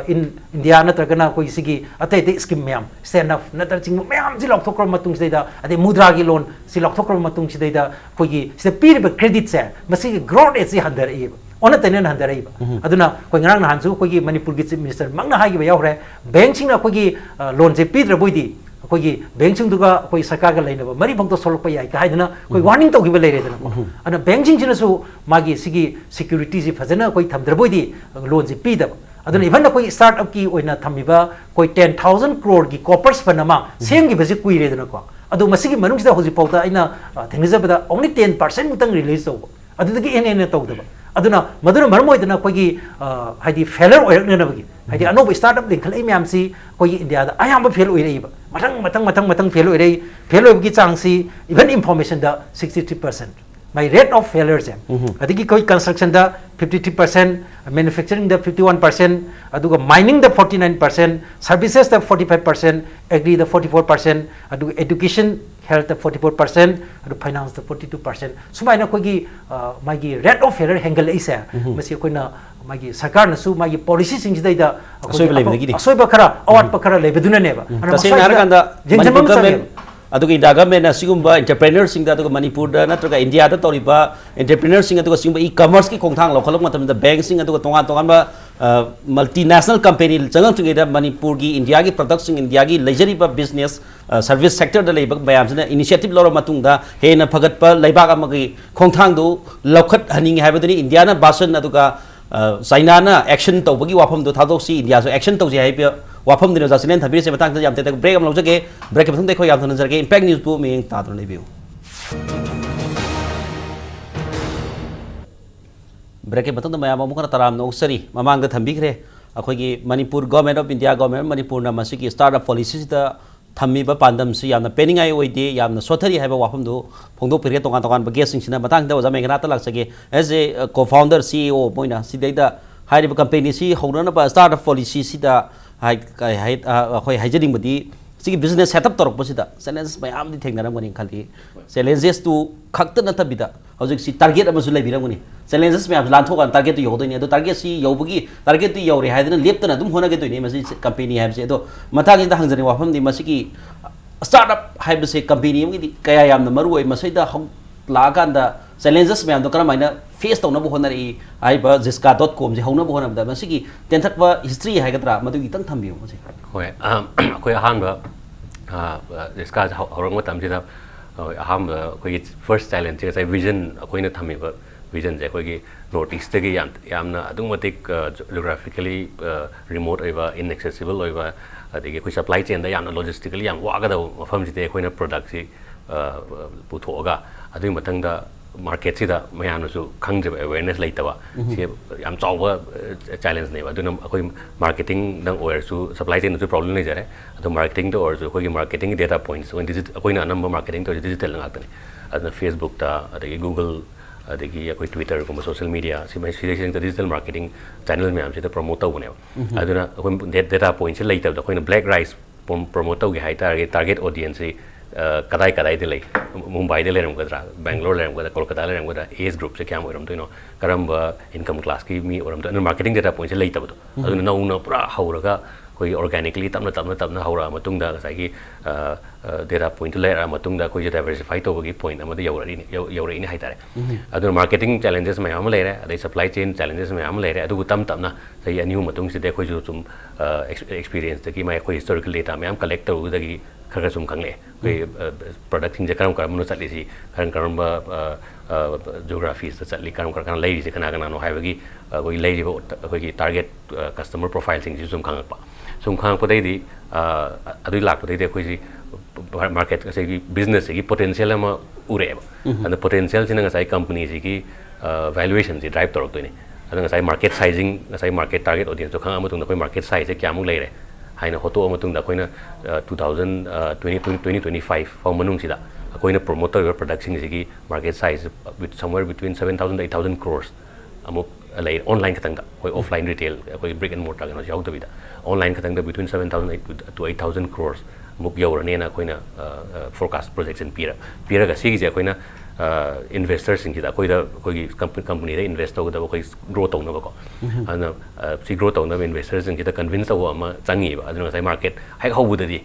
इन इंडिया नत्रगना कोई सिगी अतै स्कीम मयाम स्टैंड अप नत्र चिंग मयाम जि लॉकथोक्रो मतुंग सेदा अदे मुद्रा की लोन सि लॉकथोक्रो मतुंग सिदैदा कोई से पीरिबा क्रेडिट से मसिगी ग्रोथ एसी हंदर एब ओना तनेन हंदर एब अदुना कोई ngरang नाहानसु कोई मणिपुर की चीफ मिनिस्टर मंगना हागिबा यावरे बैंक सिंगना कोई लोन से पीद्र बोइदी कोई बैंक सिंगदुगा कोई सरकार का लेनबा मरी भंग तो सोलप याई का हाइदना कोई वार्निंग तौगिबा लेरेदना अन बैंक सिंगसिनसु मागी सिगी सिक्युरिटी जी फजना कोई थमद्रबोइदी loan ji पीदब aduna even koi startup ki oina thamiba koi 10,000 crore ki corpus panama sem gi basi kuire dana ko adu masigi manung sida hoji pauta aina thengjabada only 10% mutang release to adu gi ene tawdaba aduna maduna marmoi dana koi gi haidi failure oirakna na bagi haidi anob startup link khalai myam si koi india da ayam fail oirei ba matang fail oirei fail oib gi chang si even information da 63% my rate of failures adigi koi construction da 53%, manufacturing da 51%, aduga mining da 49%, services da 45%, agri da 44%, aduga education health da 44%, adu finance da 42%. Sumaina koi gi magi rate of failure hangle isa masi koi na magi sarkar na su magi policy sing dai da asoi ba khara awat pa khara lebeduna ne ba tasing narakanda manipur government aduga India government asigumba entrepreneurs sing da aduga Manipur da natraga India da toriba entrepreneurs sing aduga sigumba e-commerce ki khongthang lokhalok matam da bank sing aduga tongan ba multinational company changang tuge da Manipur gi India gi products sing India gi leisure ba business service sector da leibak bayam sina initiative loro matung da hena phagat pa leibak amagi khongthang do lokhat haning haibadani India na basan aduga China na action tawbagi wafam do thadok si India so action tawji haibya wafam dino jasilen thabir se batang jam te break am lojage break bathung dekho yam thanan jarge impact news bu me ta don review break bathung da mayam amukana taram no sari mamang da thambi khre akhoi gi Manipur government of India government Manipur na masiki startup policies da thammi ba pandam si yamna pening ai oide yamna sothari haiba wafam do phongdo pire tongan tongan ba guest sing sina batang da jame ngana ta laksage as a co-founder CEO poina sidaida haiba company si howna ba startup policy sida hai hijering badi sigi business setup torok posida challenges mayam di thengna ramani khali challenges tu khakta na tabida hojik si target amasu lai biramani challenges mayam lan thokan target yo doi ne do target si yobugi target tu yore haidana leptana dum hona ge doi ne masi company have se do matagi da hangjani wafam di masiki startup haiba se company mi kaya yamna maru oi masai da la ganda challenges mayam do karamaina face tawna bu honari aiba jiska.com je hawna bu honam da masigi tenthakwa history haigadra madugi tang thambiu mase hoi koi ahanba jiska horong matam jida aham koi first challenge je sai vision koi na thami ba vision je koi gi notice te gi yamna adungmatik geographically remote oiba inaccessible oiba adigi koi supply chain da yamna logistically yam wa ga da mafam jite koi na product si puthoga adui matang da market sida mayam su khangje awareness laitaba si yam chawba challenge ne ba duna koi marketing dang or su supply chain su problem ne jare adu marketing to or su koi marketing data points when digital koi na number marketing to digital ngak ne adu Facebook ta adu Google adu koi Twitter ko social media si mai selection digital marketing channel me am sida promote ta ne aduna koi data points laitaba koi na black rice promote ta gi hai target audience kadai de lei Mumbai de leram gadra Bangalore leram gadra Kolkata leram gadra age group se kyam oram to no karamba income class ki mi oram to marketing data point se lei tabdo adu na pura hauraga koi organically tamna haura matung da sai ki data point lera matung da koi diversify to gi point amada yauri ni haitare adu marketing challenges mai am lere adu supply chain challenges mai am lere adu tamna sai anu matung se de koi ju sum experience de ki mai koi historical data mai am collect to da gi khara sum khangle koi product thing je karam no chali si karam ba geographies ta chali karam kan lai si kana no haibagi koi lai ri koi ki target customer profile thing ji sum khang pa sum khang pa dai di adu lak pa dai de koi si market se ki business se ki potential ama ure ba and potential sinanga sai company si ki valuation si drive torok to ni adanga sai market sizing sai market target audience to khang amatung da koi market size se kya mu lai re haina hoto amatung da koina 2025 for manung sida koina promoter production sigi market size with somewhere between 7,000 to 8,000 crores amuk lai online khatang da koi offline retail koi brick and mortar ga no jaw da online khatang da between 7,000 to 8,000 crores muk yaurane na koina forecast projection pira ga sigi je koina investors sing da koi da koi company da invest to da koi grow to no ko ana si grow to no investors sing da convince to ma changi ba aduna sai market hai ho bu da di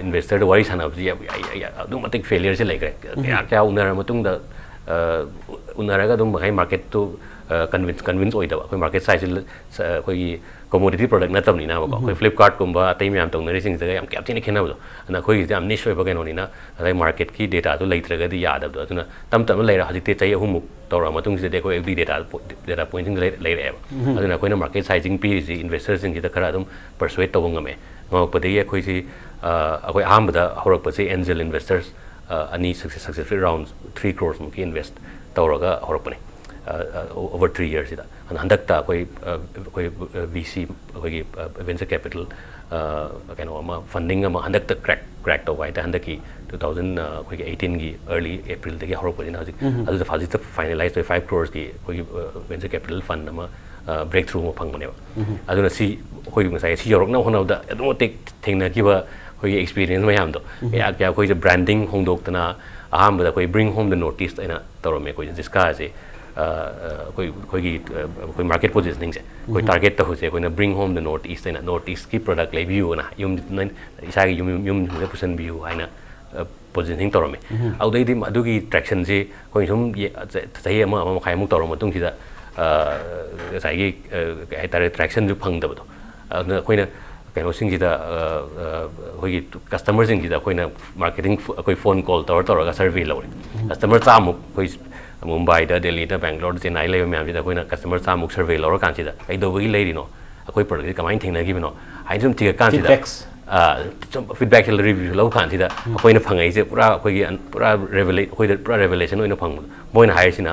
investor da wari sana ji adu matik failure se lai kre ya kya unar matung da उनरगा दुम high market तो convince ओइदबा कोई market size कोई commodity product na tamni na ba koi Flipkart kumba atai myam tong nari sing jaga yam kyap tin khena ba na khoi jam niche oi ba gen oni na adai market ki data to leitraga di yada do tuna tam tam leira hajik te chai ahum tora matung se de koi every data pointing leira ba aduna koi na market sizing pi ji investors sing ji da khara dum persuade to ngame ngok pa de khoi si akoi aham da horak pa se angel investors ani successful rounds 3 crores mu ki invest toraga horak pa ne over 3 years ida and handakta koi VC koi venture capital ama funding ama handakta crack to waita handaki 2018 gi early April degi horopani na adu the fazit finalized 5 crores gi koi venture capital fund ama breakthrough mo phangmane adu na si koi ngasai si yorok na honau da adu tek thengna ki ba koi experience mayam do ya kya koi branding hongdok tana aham da koi bring home the notice ina torome koi jiska ase कोई market positioning से कोई target तो होसे कोई ना bring home the north east ना north east की product ले व्यू ना युम नन इसा की युम ने पुसन व्यू है ना पोजिशनिंग तोरमे आउदई दि अदुगी ट्रैक्शन से कोई सुम ये सही अमा खाय मुक तोरम मतुंग सिदा साइगी काय तारे ट्रैक्शन जो फंग दबदो कोई ना कनो सिंग जिदा कोई कस्टमर सिंग जिदा कोई ना मार्केटिंग कोई फोन कॉल तोरगा सर्वे लौरे कस्टमर चामुक कोई मुंबई दा दिल्ली दा बेंगलोर चेन्नई ले मैम जिदा कोई ना कस्टमर चामुक सर्वे लौर कान सिदा कई दोबगी लेरिनो कोई प्रोडक्ट कमाइन थेंगना गिबनो हाइ जुम थिगा कान सिदा फीडबैक से रिव्यू लो कान सिदा कोई ना फंगै से पूरा रेवलेशन ओइना फंग मोइना हाइसिना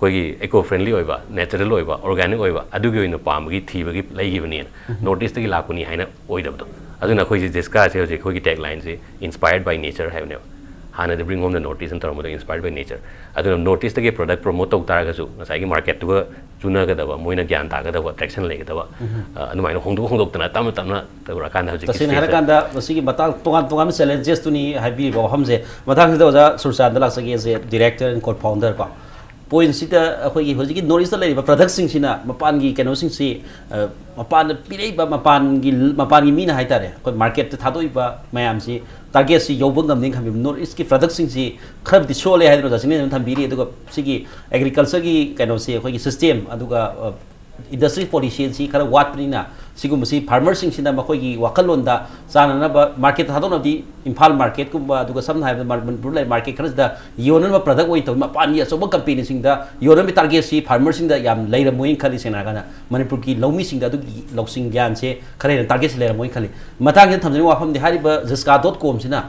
कोई इको फ्रेंडली ओइबा नेचुरल ओइबा ऑर्गेनिक ओइबा अदुगी ओइना पामगी थीबगी लैगिबनी नोटिस तगी लाकुनी हाइना ओइदबदो अदुना कोई जिसका से होजे कोई टैग लाइन से इंस्पायर्ड बाय नेचर हैवने हाना the bring home the notice and तरमो इंस्पायर्ड बाय नेचर अदुना नोटिस तगी प्रोडक्ट प्रमोट तौ तारगसु नसाइगी मार्केट तुगा चुनागदबा मोइना ज्ञान तागदबा ट्रैक्शन लेगदबा अनुमाइना होंदोक्तना तम तमना तगरा कान हजि तसिन हर कांदा बसिगी बताल तोगान चैलेंजेस तुनी हाइबी बो हमजे मथांग से ओजा सुरचांद लासगी से डायरेक्टर एंड को फाउंडर को point sita akhoi hojiki north la leba product sing sina mapan gi keno sing si mapan pirei ba mapan gi mina haitare ko market ta thadoi ba mayam si target si yobang ngam ning kham north east ki product sing si khab di sole haidro jasini thambiri aduga sigi agriculture gi keno si akhoi gi system aduga industry policy si khara wat prina sigum si farmer sing sina makhoi gi wakalon da sana na ba market thadon di imphal market kum ba aduga sam hai manpur lai market khara da yonan ma product oi to ma pan ya so ba company sing da yonan mi target si farmer sing da yam leira moin khali sena kana manipur ki lomi sing da du loksing gyan se khare target se leira moin khali matang ge thamjani wafam di hari ba jiska.com sina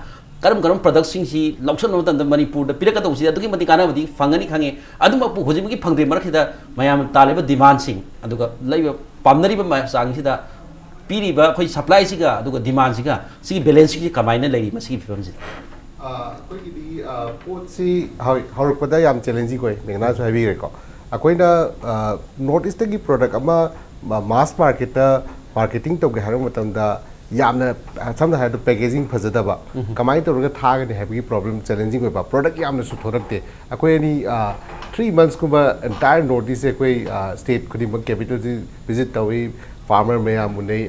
karam product sing si loksan no tan manipur da piraka to si adugi mati kana mati fangani khange aduma pu hoji gi phangde mar khida mayam taleba demand sing aduga laiba pamnari ba sang sida piri ba khoi supply siga aduga demand siga sigi balance si kamaina lei ma sigi film si koi di pot si how pada yam challenging koi mengna so heavy ko akoina north east gi product ama mass market marketing to ge haru matam da yamna samna ha to packaging phajadaba kamai to ga thaga ne heavy problem challenging koi ba product yamna su thorakte akoi ni 3 months ko ba entire north east koi state khudi ma capital visit tawi farmer mayam munai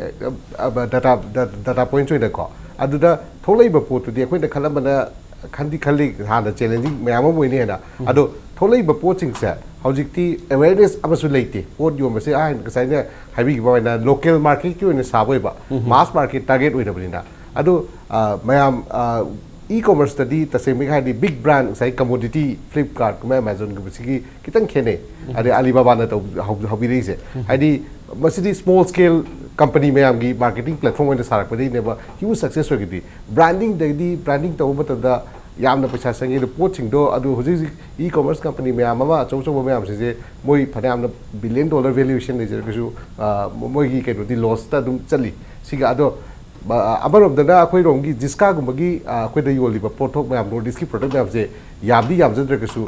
data point choi ko aduda tholai ba pot tu di akoi da khalambana khali ha da challenging mayam mo ni na ado tholai ba pot sing sa hojikti awareness amasu leite pot yo ma se a sai ne habi ba na local market ki ne saboi ba mass market target oi na bina ado mayam e-commerce study tasemi ha di big brand sai commodity Flipkart kuma Amazon ku sigi kitang khene ade Alibaba na to hobi ri se adi masidi small scale company mayam gi marketing platform oi sarak padi ne ba huge success hogi di branding to ba da yamna paisa sangi the pot sing do adu hoji e-commerce company mayam ama chow mayam se moi phadam $1 billion valuation ne je ku moi gi ke di loss ta dum chali siga ado amar of the akoi rongi jiska gumagi akoi da yoli ba pothok mayam no diski product mayam se yam jadre ku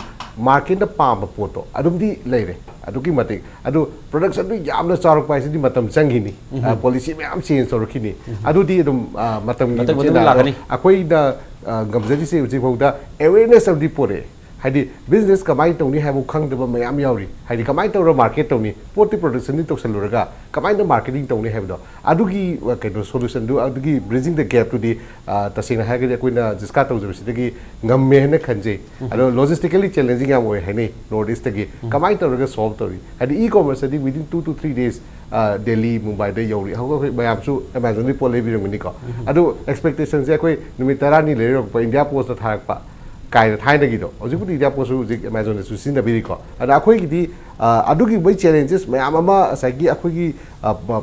market da pam poto adum di leire adu ki mate adu production du yamna charok pai si di matam changini policy mayam change sorokini adu di adum matam gi akoi da gamjadi se uji bauda awareness of the pore हाइदी business कमाई तौनी है खंगदब ma'am यावरी हाइदी कमाई तौर market तौनी पोटी production तौसलुरगा कमाई marketing तौनी है कई solution bridging the gap टूदी तसेंग है जिसका तौजबी गमे है खनजे लॉजिस्टिकली चैलेंजिंग है नॉर्थ ईस्ट की कमाई तौर सॉल्व तौरी है e commerce within 2 to 3 days Delhi Mumbai यौरी मैम एमेजोन पोल लेबीरमनीको एक्सपेक्टेशन से अखोई नुमित तरानी लेरप इंडिया पोस्ट थारप काय थाइनगीदो हजिपुदी इंडिया पोस्ट हजिक एमेजोन सिनबीको अखोईगी वही चैलेंजेस मैम साइगी अखोईगी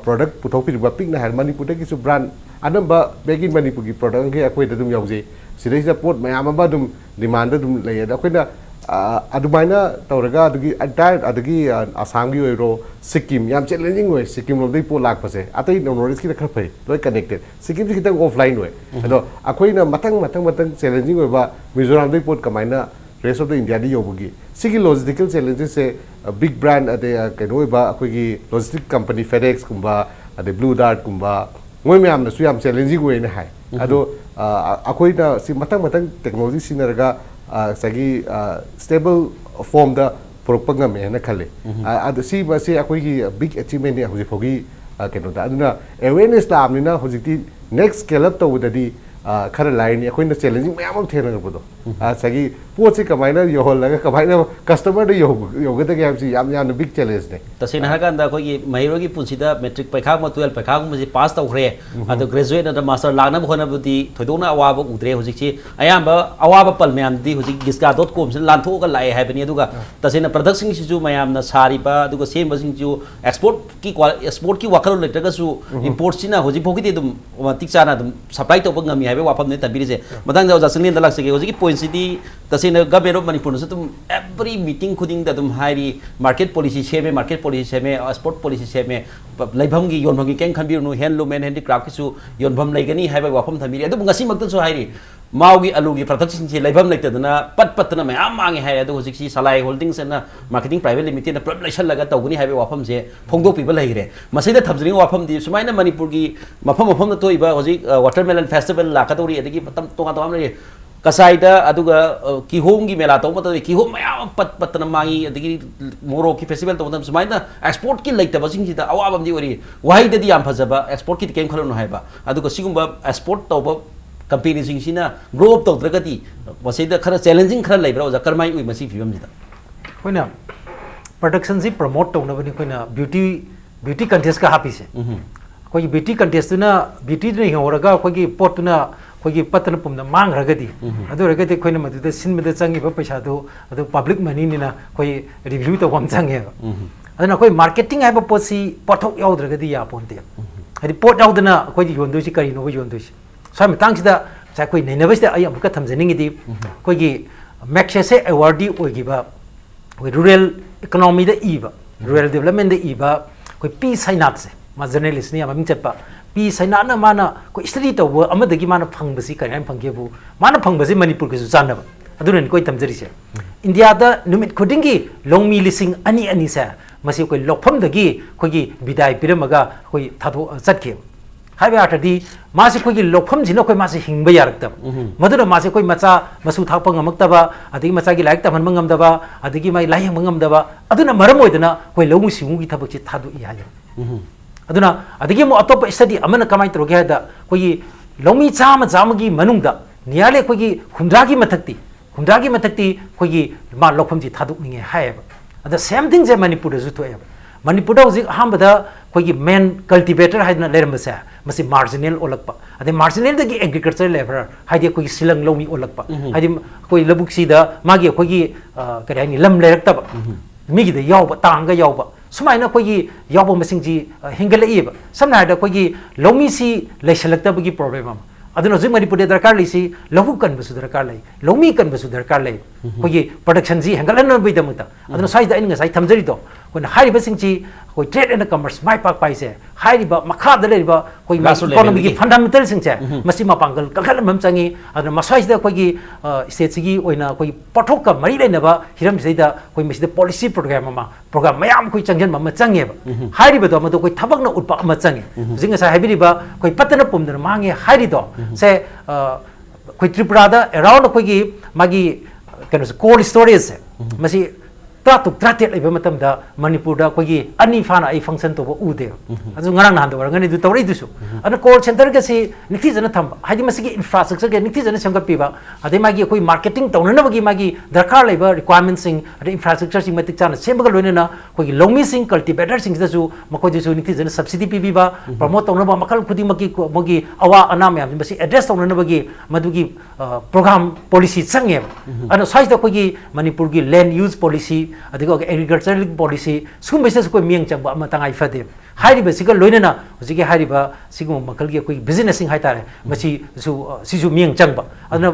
प्रोडक्ट पुथोपीब पिकना है मणिपुर की ब्रांड अनब मेक इन मणिपुर की प्रोडक्ट के अखोईद यौजे सिद पोट मैम डिमांड अखोईना अदुमाइना तौरगा एंटायर आसाम की ओइरो सिक्किम याम चैलेंजिंग होय सिक्किम लोदई पो लाखपसे अतई नॉर्थ ईस्ट की खर फै लोय कनेक्टेड सिक्किम की खितंग ऑफलाइन होय अदो अखोइना मतंग चैलेंजिंग होयबा मिजोराम दई पोट कमाइना रेस्ट ऑफ द इंडिया दी योबगी सिगी लॉजिस्टिकल चैलेंजेस से बिग ब्रांड अदे कनो होयबा अखोइगी लॉजिस्टिक कंपनी फेडेक्स कुंबा अदे ब्लू डार्ट कुंबा मोय मैम नसु याम चैलेंजिंग होय ना हाय अदो अखोइना सि मतंग टेक्नोलॉजी सिनरगा सगी स्टेबल फॉर्म द पुरपंग में है ना खले सी बसे अखोइगी बिग अचीवमेंट ने हजि फोगी कनो दा अदुना अवेयरनेस लामनिना हजिति नेक्स्ट स्केल अप तौददी खर लाइन अखोइना चैलेंजिंग मैम थेनगबदो सगी पोचे कमाइना योहलगा कमाइना कस्टमर योगदगे हमसी याम बिग चैलेंज ने तसेन हरकांदा अखोइगी महिरोगी पुंसिदा मैट्रिक पैखा 12 पैखा गुमसे पास तौखरे अदो ग्रेजुएट अदो मास्टर लाना होनबदी थोदोना अवाब उद्रे हजिछि अयाम अवाब पल मैमदी हजि gisca.com से लांथोगा लाए हैबनी अदुगा तसेन प्रोडक्ट सिंग सिजु मैमना सारिबा अदुगा सेम बसिंग जु एक्सपोर्ट की वखल लेटरगसु इंपोर्ट सिना हजि फोगिदि दुम मतिक चाना दुम सप्लाई तोब ngami हाइबे वाफम ने तबिरिसे मतंग दा जासंगलिन दा लाक्से हजि पॉइंट सिटी तसेन गवर्नमेंट ऑफ मणिपुर से तुम एवरी मीटिंग खुदिंग दा तुम हाइरी मार्केट पॉलिसी सेमे मार्केट पॉलिसी सेमे एक्सपोर्ट पॉलिसी सेमे लाइभम की योनभम की कें खनबिरनु हैंडलूम एंड हैंडीक्राफ्ट किसु योनभम लेगनी हाइबे वाफम थमिरि अदु ngasi मक्तसु हाइरी माउगी अलूगी प्रोडक्शन से लाइभम लेतदना पत्तना मैम मांगे है अदु हजिक सलाई होल्डिंग से मार्केटिंग प्राइवेट लिमिटेड ना पुरब लैसलगा तौगनी हाइबे वाफम से फोंगदोपीबा लैरे मसिदा थबजरिंग वाफम दी सुमाइना मणिपुर की मफम तोइबा हजिक वाटरमेलन फेस्टिवल लाकदौरी अदगी तोंगा तोंगा रे कसाइदा अदुगा किहोम की मेला तौब मत किहोम मैम पत्तना मांगी अदगी मोरो की फेस्टिवल तौब सुमाइना एक्सपोर्ट की लेतबसिंग सिदा अवाबमदी ओरी वाहिददी याम फजबा एक्सपोर्ट की केम खलनो हाइबा अदुगा सिगुंबा एक्सपोर्ट तौब कंपनी सिंह ग्रो अप तौद्रगदी मसीद खर चैलेंजिंग खर लेब्रा ओजा करमाई उइ मसी फिबम जिदा कोइना प्रोडक्शन से प्रमोट तौनबनी कोइना ब्यूटी कंटेस्ट का हापी से कोई ब्यूटी कंटेस्ट ना ब्यूटी ने होरगा कोई पोट ना कोई पतन पुमना मांग रगदी अदुरगदी कोइना मदुदा सिनमदा चंगिबा पैसा दो अदु पब्लिक मनी निना कोई रिव्यू तो हम चंगे अदना कोई मार्केटिंग है पोसी पथोक याउद्रगदी या पोंते हरि पोट याउदना कोई योंदोसी करी नो योंदोसी साम तांगसिदा चा कोई नैनबसिदा अय अमुका थमजनिंगिदी कोई मैक्सेसे अवार्डी ओगिबा कोई रूरल इकोनॉमी द ईबा रूरल डेवलपमेंट द ईबा कोई पी साइनात से मा जर्नलिस्ट ने अममिंग चप्पा पी साइनात ना माना कोई स्टडी तव अमदगी माना फंगबसी करेन फंगेबु माना फंगबसी मणिपुर के जानब अदुन कोई तमजरिसे इंडिया द नुमित खुदिंगी लोंगमी लिसिंग अनि अनि से मसी कोई लोफम दगी कोई विदाई पिरमगा कोई थादो चटके हाइबे आटदी मासे कोई लोफम जिनो कोई मासे हिंगबा यारक्तब मदुना मासे कोई मचा मसु थापंग मक्तबा अदगी मचा की लाइक तमन मंगमदबा अदगी माई लाइंग मंगमदबा अदुना मरम ओइदना कोई लौमु सिमुगी थबक छि थादु याले अदुना अदगी मो अतोप स्टडी अमन कमाई तरोगे हादा कोई लौमी चामगी मनुंगदा नियाले कोई हुंद्रागी मथक्ति कोई मा लोफम जि थादुक निगे हायब अद सेम थिंग जे मणिपुर जु थोयब मणिपुर हजिक अहमदा कोई मेन कल्टिवेटर है लेरमसे मसी मार्जिनल ओलक्पा अदे मार्जिनल दगी एग्रीकल्चर लेबर हाइदे कोई सिलंग लौमी ओलक्पा हाइदे कोई लबुक्सीदा मागी कोई करी हाइनी लम लेरक्तब मिगी दे यावबा तांगा यावबा सुमाइना कोई यावबा मसिंग जी हिंगलइबा समना हाइदा कोई लौमी सी लेसलक्तबगी प्रॉब्लम अदुन हजिक मणिपुर दरकार लैसी लघु कनबसु दरकार लै लौमी कनबसु दरकार लै कोई प्रोडक्शन जी हेंगलन बैदमता अदुन साइदा इन गसाइ थमजरिदो कोन हाइबा सिंची कोई ट्रेड एंड कमर्स माइ पाक पाइसे हाइबा मखाद लेबा कोई इकोनॉमी की फंडामेंटल सिंचे मसी मपांगल कखल मम चंगी अदुन मसाइदा कोई स्टेट सिगी ओइना कोई पठोक का मरी लेनबा हिरम सैदा कोई मसिदा पॉलिसी प्रोग्राम मयाम कोई चंगन मम चंगेबा हाइरिबदो मदो कोई थबक न उटपा म चंगे जिंग सा हाइबिरिबा कोई पतन पुमदन मांगे हाइरिदो से कोई त्रिपुरा दा अराउंड कोई मागी कनो कोल्ड स्टोरेज से मसी त्रातुक त्रातेट लेबे मतमदा मणिपुर दा कोई अनि फाना आई फंक्शन तो उदे अजु ngarang nan do ngani du tawri du su ana call center ga si nikti jana tham haji masi gi infrastructure ga nikti jana samgat piba ade magi koi marketing tawna na bagi magi darkar leba requirements sing ade infrastructure sing matik chana semba ga loina na koi lomi sing cultivator sing da su makoi du su nikti jana subsidy pibi ba promote tawna ba makal khudi magi mogi awa ana me masi address tawna na bagi madugi program policy change ana size da koi manipur gi land use policy अधिक agricultural policy सुम basis को मियंग चंग बा मतंगाई फदे हाइरिबा सिगा लोइनना हुजिगे हाइरिबा सिगु मकल गे कोई बिजनेसिंग हाइतारे मसी सिजु मियंग चंग बा अदना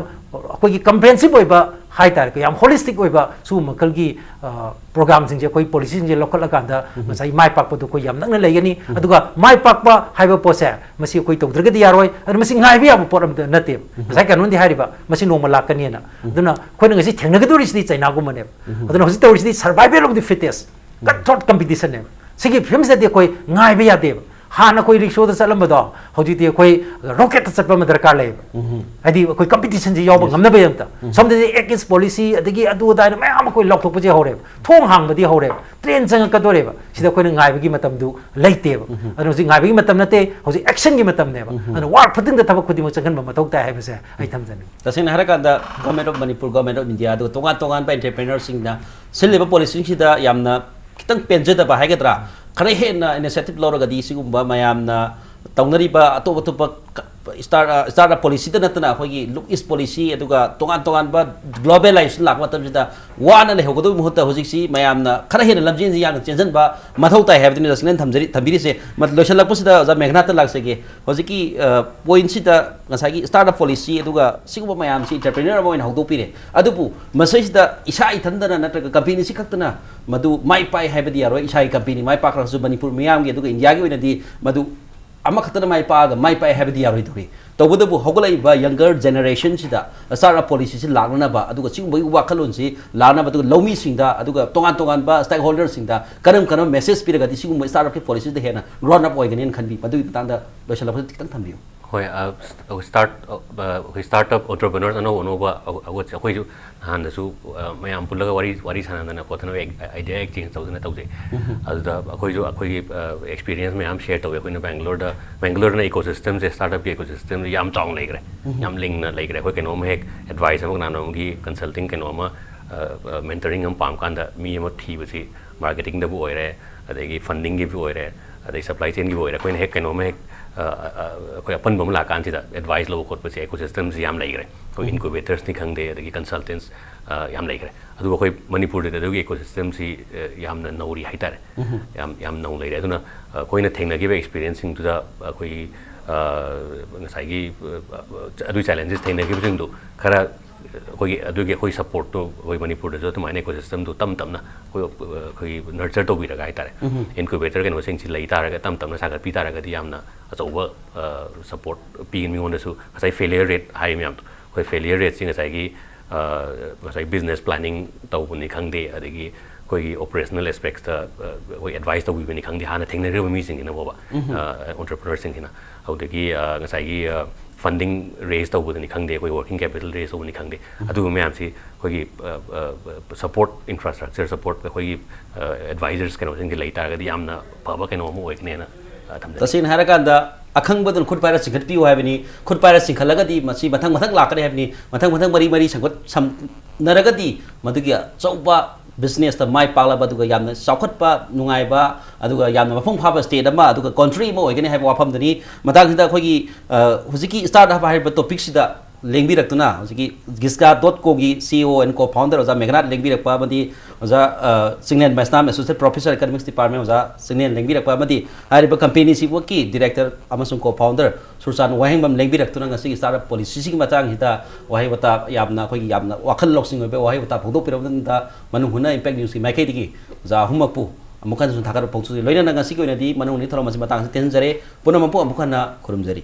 कोई कंप्रेहेंसिव ओइबा हाइतारे को याम होलिस्टिक ओइबा सु मकल गी प्रोग्राम सिंग जे कोई पॉलिसी सिंग जे लोकल अकांदा मसाई माइ पाक पदु कोई याम नंगना लेगनी अदुगा माइ पाक बा हाइबा पोसे मसी कोई तौद्रगदि यारोय अदना मसी ngaइबि याब पोरम नते मसाई कानुन दि हाइरिबा मसी नोमा लाकनिना अदना खोइन ngasi थेंगनगदुरिसदि चाइना गुमने अदना हुजि तौरिसदि survival of the fittest cut competition ने सिगी फिल्म्स दे कोई ngaइबि यादे हाना कोई रिक्शो द चलमबदो हौजिति कोई रॉकेट चटपा में दरकार ले हदि कोई कंपटीशन जे याव ngमनबे यमता समदे एकिस पॉलिसी अदगी अदु दाय मयाम कोई लौथोप जे होरे थोंग हांगबदि होरे ट्रेन चंग कदोरेबा सिदा कोई ngaइबगी मतमदु लेतेब अदु हौजि ngaइबगी मतम नते हौजि एक्शन गी मतम नेबा अदु वार फतिंग द थबक खुदि म चंगन मतौ ताय हाइबसे आई थमजन तसेन हरकांदा government of Manipur government of India दो तोगान तोगान बा एंटरप्रेन्योर सिंगना सिलेबा पॉलिसी सिदा यामना खितंग पेंजदबा हाइगद्रा खरे हेना इनिशिएटिव लौरगदी सिगुम्बा मयामना तौनरिबा अतोप अतोप स्टार्टअप पॉलिसी नतना अखोगी लुक इस पॉलिसी अदुगा तोगान तोगान बा ग्लोबलाइजेशन लाक मतमजिदा वाना लेहोगदो मुहत होजिक्सी मयामना खरे हेना लमजिन जी यान चेंजन बा मथौ ताय हेबदिन जसनेन थमजरी थबिरि से मत लोशन लकपसिदा जा मेघनात लागसेगे होजिकी पॉइंट सिदा ngसागी स्टार्टअप पॉलिसी अदुगा सिगुबा मयाम सी एंटरप्रेन्योर मोइन हौदोपिरे अदुबु मसैसिदा इसा इथंदना नत्रगा कंपनी सि खक्तना मदु माइ पाइ हाइबदि यारो इसाई कंपनी माइ पाक्रसु मणिपुर मियामगे अदुगा इंडिया गे ओइनदि मदु अमा खतना माइ पागा माइ पाइ हाइबदि यारो इदुरि तौबदबु हौगलाइबा यंगर जनरेशन सिदा स्टार्टअप पॉलिसी सि लागनबा अदुगा सिगुबा वाखलोन सि लागनबा अदुगा लौमी सिंगदा अदुगा तोगान तोगान बा स्टेक होल्डर सिंगदा करम मेसेज पिरगदि सिगुबा स्टार्टअप के पॉलिसी दे हेना रन अप ओइगनेन खनबि मदु तांदा लोशलप खितंग थमबियो होय स्टार्टअप एंटरप्रेन्योर्स अनो अनोबा अखोय हानदसु मयाम पुलगा वारी सानदना कोथना आइडिया एक्सचेंज तौदना तौजे अदुदा अखोय एक्सपीरियंस मयाम शेयर तौवे अखोयना बेंगलोर इकोसिस्टम से स्टार्टअप के इकोसिस्टम याम चांग लेग्रे याम लिंग लेग्रे अखोय केनोम हेक एडवाइस अमक नानोमगी कंसल्टिंग केनोम मेंटरिंग हम पाम कांदा मी अम थीबसी मार्केटिंग दबु ओइरे अदेगी फंडिंग गी ओइरे अदे सप्लाई चेन गी ओइरे अखोयना हेक केनोम हेक कोई अपन बम लाकान सिदा एडवाइस लो कोट पसे इकोसिस्टम से याम लेग्रे कोई इनक्यूबेटर्स नि खंगदे अदगी कंसल्टेंट्स याम लेग्रे अदु कोई मणिपुर दे दगी इकोसिस्टम सी याम न नौरी हाइतारे याम नौ लेरे अदुना कोइना थेंगनगी बे एक्सपीरियंसिंग तुदा कोई ngसाइगी अदु चैलेंजेस थेंगनगी बिजंदु खरा कोई सपोर्ट तो कोई मणिपुर जो तुम्हारे इकोसिस्टम तो तम तमना कोई नर्चर तो भी रगा तारे इनक्यूबेटर के नोसिंग छि लई तारगा तम तमना सागत पी तारगदि यामना अचौबा सपोर्ट पी मिओनसु ngसाइ फेलियर रेट हाइ म्याम कोई फेलियर रेट सिंग ngसाइगी ngसाइ बिजनेस प्लानिंग तौबनि खंगदे अदगी कोई ऑपरेशनल एस्पेक्ट्स कोई एडवाइस तौबनि खंगदे हाना थेंगनरेबा मी सिंगिना बोबा एंटरप्रेन्योर सिंगिना औदगी ngसाइगी फंडिंग रेज तौबदनि खंगदे कोई वर्किंग कैपिटल रेज तौबनि खंगदे अदु मैम सी कोई सपोर्ट इंफ्रास्ट्रक्चर सपोर्ट कोई एडवाइजर्स केनो सिंग लई तारगदि यामना फबा केनो मो ओइकनेना तसिन हरकांदा अखंबदन खुद पायरा सिंखटपियो हाबनी खुद पायरा सिंखलगदि मसी मथंग मथंग लाकरे हाबनी मथंग मरी संगत सम नरगदि मदुगी चौबा बिजनेस ता माइ पाला बदुगा यामना चौखटपा नुंगाइबा अदुगा यामना मफंग फाबा स्टेट अमा अदुगा कंट्री मो ओइगने हाइबा वाफमदनी मतागसिदा खोगी हुजिकी स्टार्टअप हाइबा टॉपिक सिदा लेंबी रखतुना हुजिकी gisca.co की CEO एंड को-फाउंडर ओजा मेघनाथ लेंबी रखपा मदी ओजा सिग्नेल Maisnam associate professor economics department ओजा सिग्नेल लेंबी रखपा मदी हाइबा कंपनी सिबो की डायरेक्टर अमसुंग को-फाउंडर सुरसान वाहेंगबम लेंबी रखतुना ngasi स्टार्टअप पॉलिसी सिगी मतंग हिता वाहे बता यामना खोगी यामना वाखल लोक्सिंग ओबे वाहे बता फोदो पिरबदा मनु हुना इंपैक्ट न्यूज की माइकै दिगी जा हुमकपु अमुखन थाकर पोंचु लोइना ngasi कोइनादी मनु नि थरो मसी मतंग तेंजरे पुनमपु अमुखना खुरुमजरी।